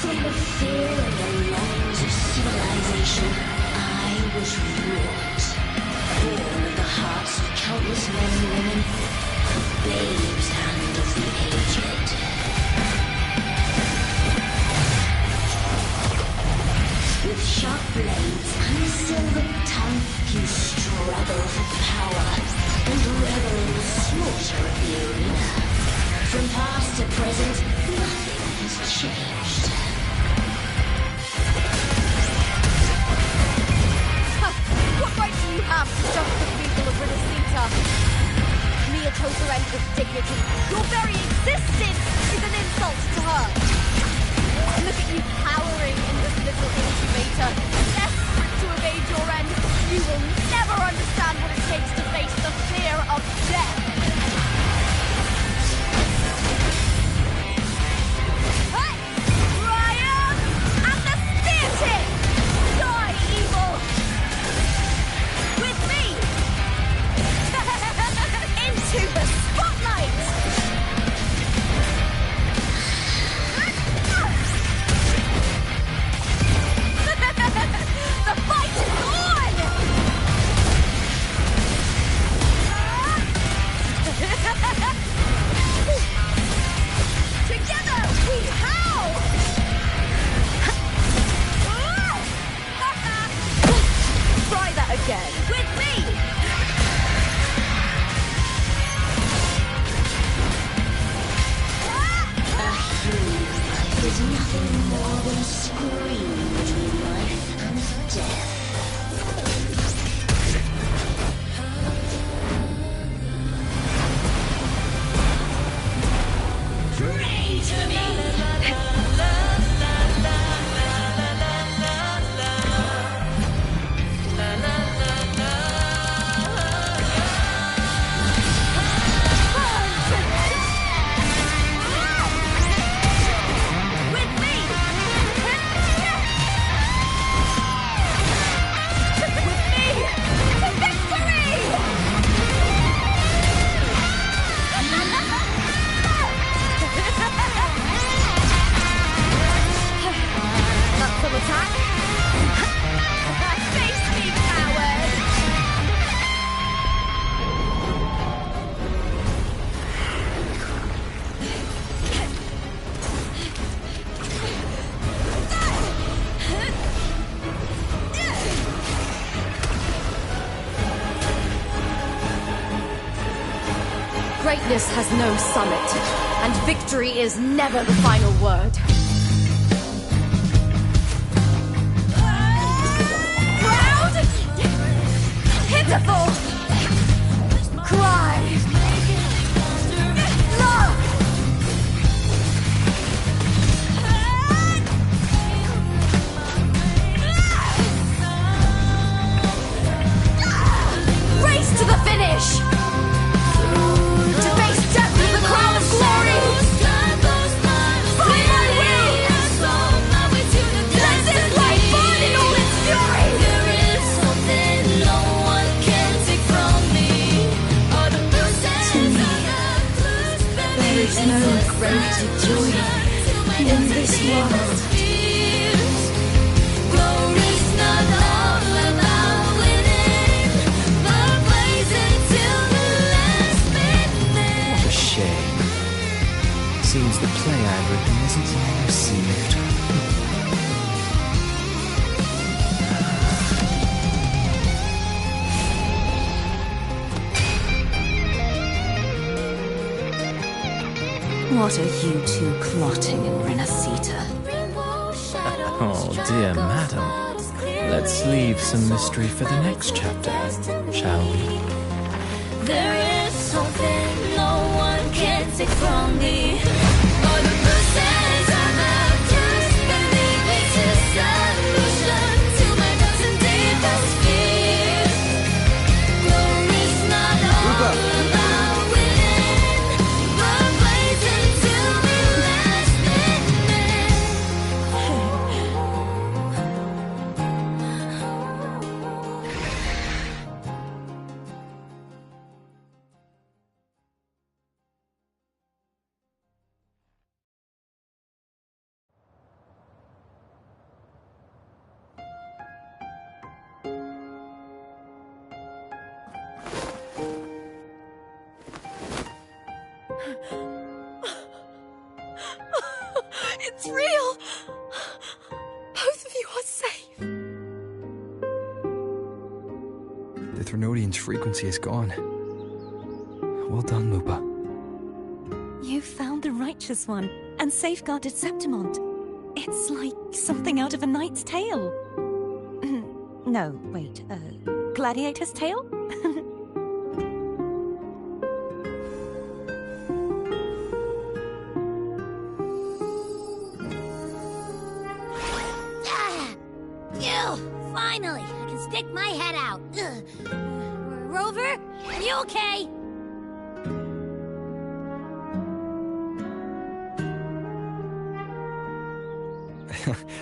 From the fear and the longings of civilization, I was wrought. Born of the hearts of countless men and women, of babes and of the aged. With sharp blades and silver tongue, you struggle for power and revel in the slaughter of the arena. From past to present, nothing has changed. What right do you have to judge the people of Renacita? Mia chose her end with dignity. Your very existence is an insult to her. Look at you cowering in this little incubator, desperate to evade your end. You will never understand what it takes to face the fear of death. Hey! Ryan! And the spear tip! Die, evil! With me! Into the spotlight! The fight is on! Together we howl! Try that again. With me! A human life is nothing more than a scream between life and death. Pray to me! With me! With me! To victory! That's some attack. Face me, coward! Greatness has no summit, and victory is never the final word. Proud! Pitiful! Cry! Love! Race to the finish! To face death with the crown of glory! Fight my will! Let this life burn in all its fury! There is something no one can take from me. All the bruises on the blues, There is no greater joy in this world. Glory's not all about winning, but blazing till the last minute. What a shame. Seems the play I've written isn't well received. What are you two plotting in Renacita? Oh, dear madam. Let's leave some mystery for the next chapter, shall we? There is something no one can take from me. All the bruises on the just believe it's a solution to my doubts and deepest fears. Glory's not all about winning, but blazing till It's real! Both of you are safe. The Threnodian's frequency is gone. Well done, Lupa. You found the righteous one and safeguarded Septimont. It's like something out of a knight's tale. No, wait, gladiator's tale? Finally, I can stick my head out. Rover, are you okay?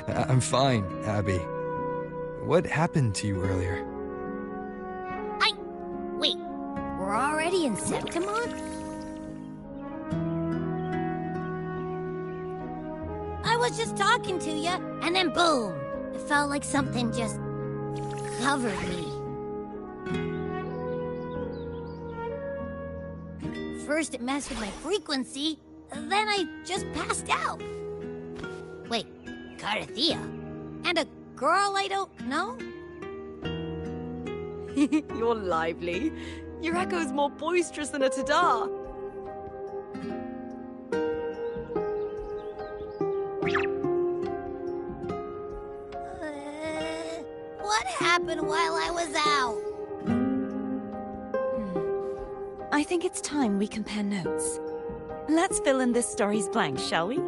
I'm fine, Abby. What happened to you earlier? Wait, we're already in Septimont? I was just talking to you, and then boom! It felt like something just covered me. First it messed with my frequency, then I just passed out. Wait, Carthea? And a girl I don't know? You're lively. Your echo's more boisterous than a Tadar. What happened while I was out? I think it's time we compare notes. Let's fill in this story's blanks, shall we?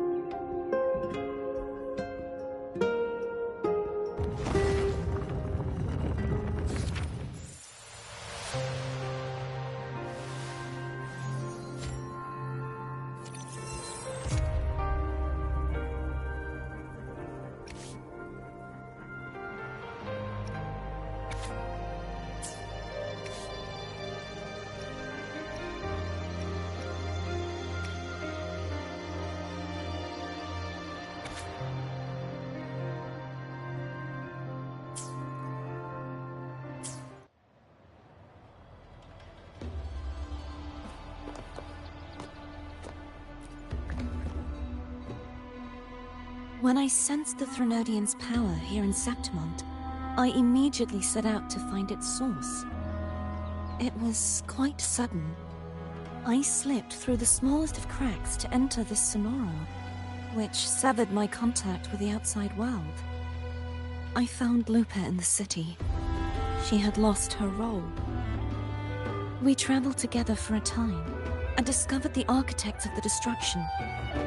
When I sensed the Threnodian's power here in Septimont, I immediately set out to find its source. It was quite sudden. I slipped through the smallest of cracks to enter this sonoro, which severed my contact with the outside world. I found Lupa in the city. She had lost her role. We traveled together for a time, and discovered the architects of the destruction,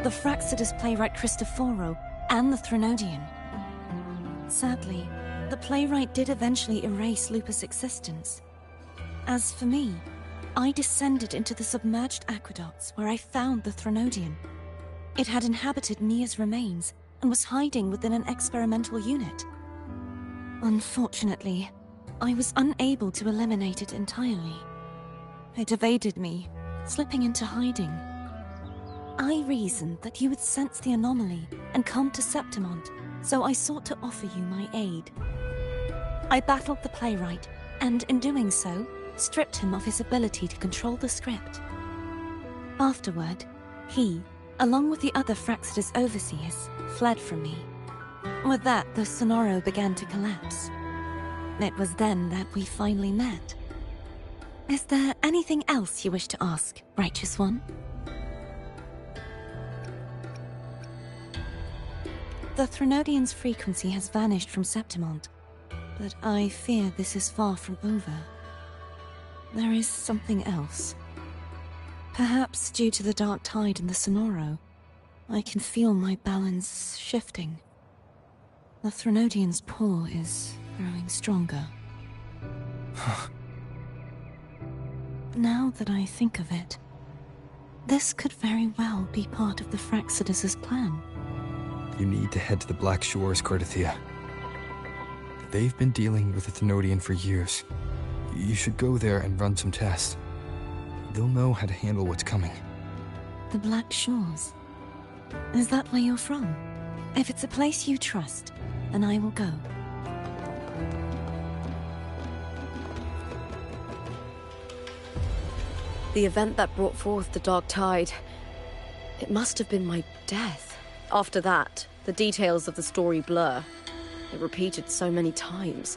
the Fraxidus playwright Cristoforo, and the Threnodian. Sadly, the playwright did eventually erase Lupa's existence. As for me, I descended into the submerged aqueducts where I found the Threnodian. It had inhabited Mia's remains and was hiding within an experimental unit. Unfortunately, I was unable to eliminate it entirely. It evaded me, slipping into hiding. I reasoned that you would sense the anomaly and come to Septimont, so I sought to offer you my aid. I battled the playwright, and in doing so, stripped him of his ability to control the script. Afterward, he, along with the other Fraxidus overseers, fled from me. With that, the Sonoro began to collapse. It was then that we finally met. Is there anything else you wish to ask, Righteous One? The Threnodian's frequency has vanished from Septimont, but I fear this is far from over. There is something else. Perhaps due to the dark tide in the Sonoro, I can feel my balance shifting. The Threnodian's pull is growing stronger. Now that I think of it, this could very well be part of the Fraxidus' plan. You need to head to the Black Shores, Carthea. They've been dealing with the Threnodian for years. You should go there and run some tests. They'll know how to handle what's coming. The Black Shores? Is that where you're from? If it's a place you trust, then I will go. The event that brought forth the dark tide. It must have been my death. After that, the details of the story blur. It repeated so many times.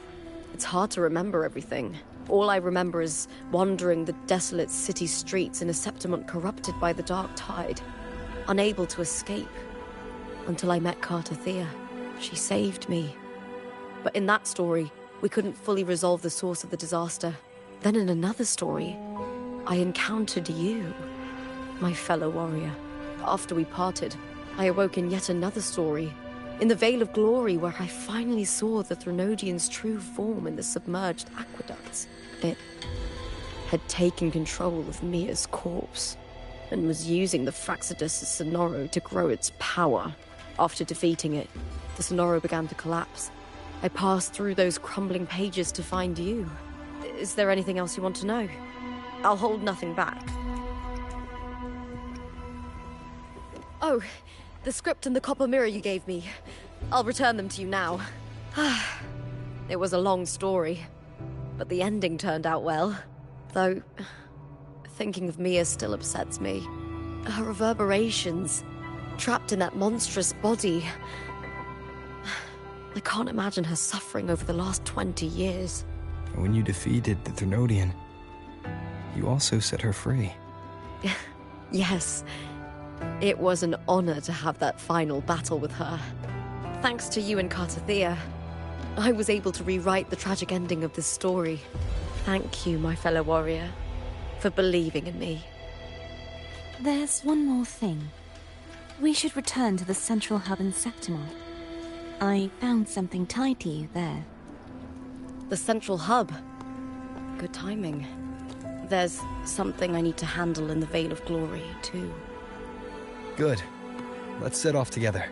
It's hard to remember everything. All I remember is wandering the desolate city streets in a Septimont corrupted by the dark tide, unable to escape, until I met Cartathea. She saved me. But in that story, we couldn't fully resolve the source of the disaster. Then in another story, I encountered you, my fellow warrior. After we parted, I awoke in yet another story, in the Vale of Glory, where I finally saw the Threnodian's true form in the submerged aqueducts. It had taken control of Mia's corpse, and was using the Fraxidus' Sonoro to grow its power. After defeating it, the Sonoro began to collapse. I passed through those crumbling pages to find you. Is there anything else you want to know? I'll hold nothing back. Oh, the script and the copper mirror you gave me. I'll return them to you now. It was a long story, but the ending turned out well. Though, thinking of Mia still upsets me. Her reverberations, trapped in that monstrous body. I can't imagine her suffering over the last 20 years. When you defeated the Threnodian, you also set her free. Yes. It was an honor to have that final battle with her. Thanks to you and Cartathea, I was able to rewrite the tragic ending of this story. Thank you, my fellow warrior, for believing in me. There's one more thing. We should return to the central hub in Septimont. I found something tied to you there. The central hub. Good timing. There's something I need to handle in the Vale of Glory, too. Good. Let's set off together.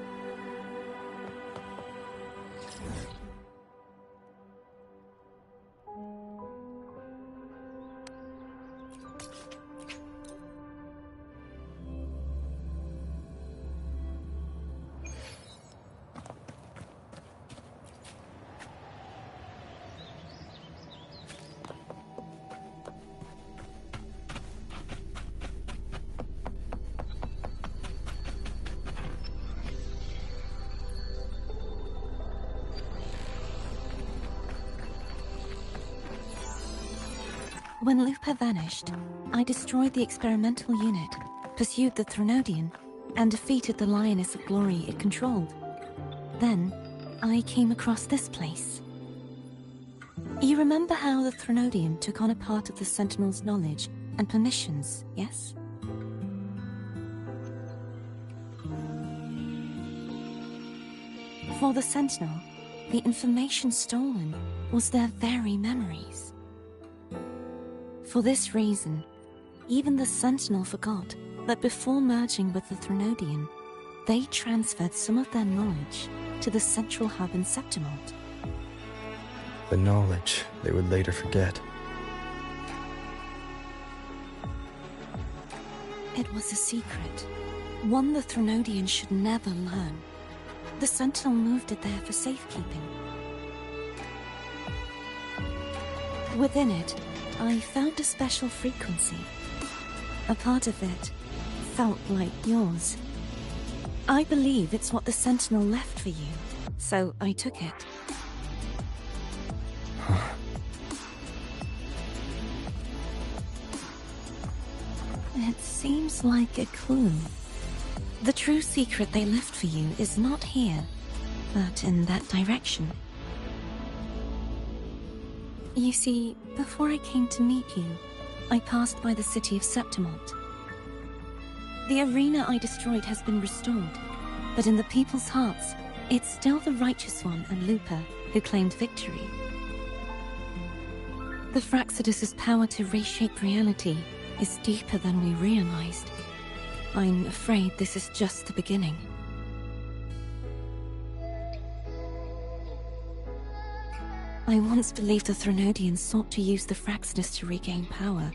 When Lupa vanished, I destroyed the experimental unit, pursued the Threnodian, and defeated the Lioness of Glory it controlled. Then, I came across this place. You remember how the Threnodian took on a part of the Sentinel's knowledge and permissions, yes? For the Sentinel, the information stolen was their very memories. For this reason, even the Sentinel forgot that before merging with the Threnodian, they transferred some of their knowledge to the central hub in Septimont. The knowledge they would later forget. It was a secret, one the Threnodian should never learn. The Sentinel moved it there for safekeeping. Within it, I found a special frequency. A part of it felt like yours. I believe it's what the Sentinel left for you, so I took it. It seems like a clue. The true secret they left for you is not here, but in that direction. You see, before I came to meet you, I passed by the city of Septimont. The arena I destroyed has been restored, but in the people's hearts, it's still the Righteous One and Lupa who claimed victory. The Fraxidus' power to reshape reality is deeper than we realized. I'm afraid this is just the beginning. I once believed the Threnodians sought to use the Fraxidus to regain power,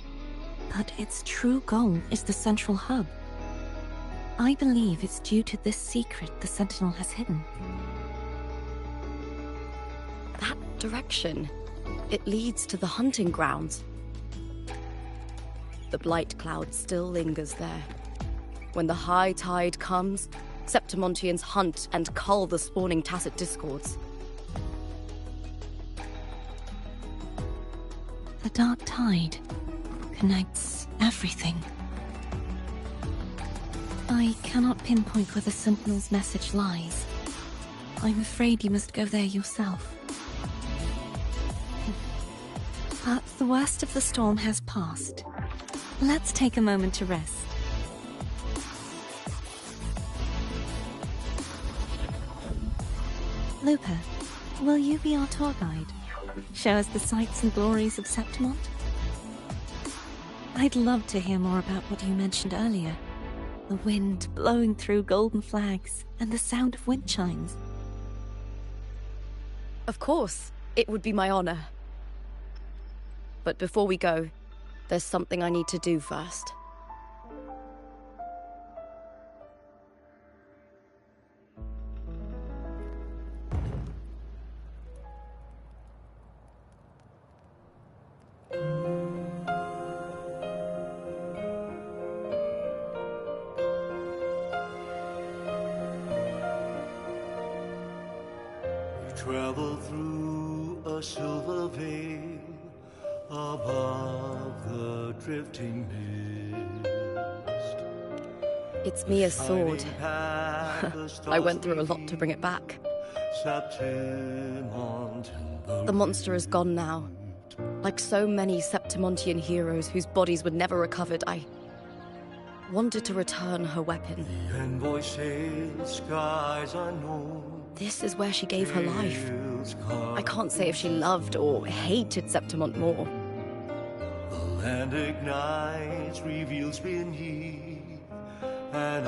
but its true goal is the central hub. I believe it's due to this secret the Sentinel has hidden. That direction, it leads to the hunting grounds. The blight cloud still lingers there. When the high tide comes, Septimontians hunt and cull the spawning tacit discords. The dark tide connects everything. I cannot pinpoint where the Sentinel's message lies. I'm afraid you must go there yourself. But the worst of the storm has passed. Let's take a moment to rest. Lupa, will you be our tour guide? Show us the sights and glories of Septimont? I'd love to hear more about what you mentioned earlier. The wind blowing through golden flags and the sound of wind chimes. Of course, it would be my honor. But before we go, there's something I need to do first. Travel through a silver veil above the drifting mist. It's Mia's sword. I went through a lot to bring it back. The monster is gone now. Like so many Septimontian heroes whose bodies were never recovered, I wanted to return her weapon. The envoy sails skies unknown. This is where she gave her life. I can't say if she loved or hated Septimont more. The land ignites, reveals beneath an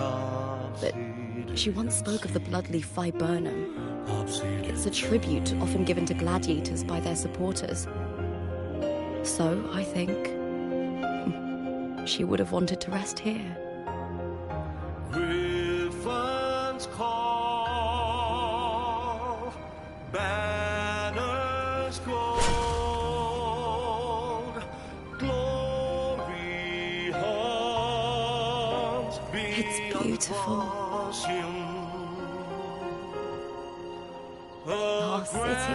But she once spoke of the bloodleaf viburnum. It's a tribute often given to gladiators by their supporters. So, I think she would have wanted to rest here. Griffins call, banners gold, glory haunts. It's beautiful. Our city,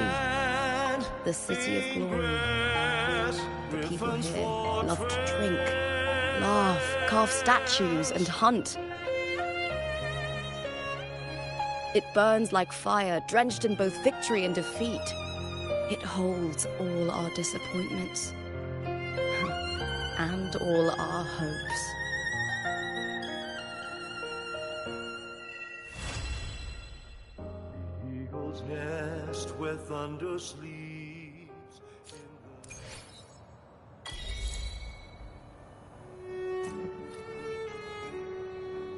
the city of glory. The people here love to drink, laugh, carve statues, and hunt. It burns like fire, drenched in both victory and defeat. It holds all our disappointments and all our hopes. Eagle's nest where thunder sleeps.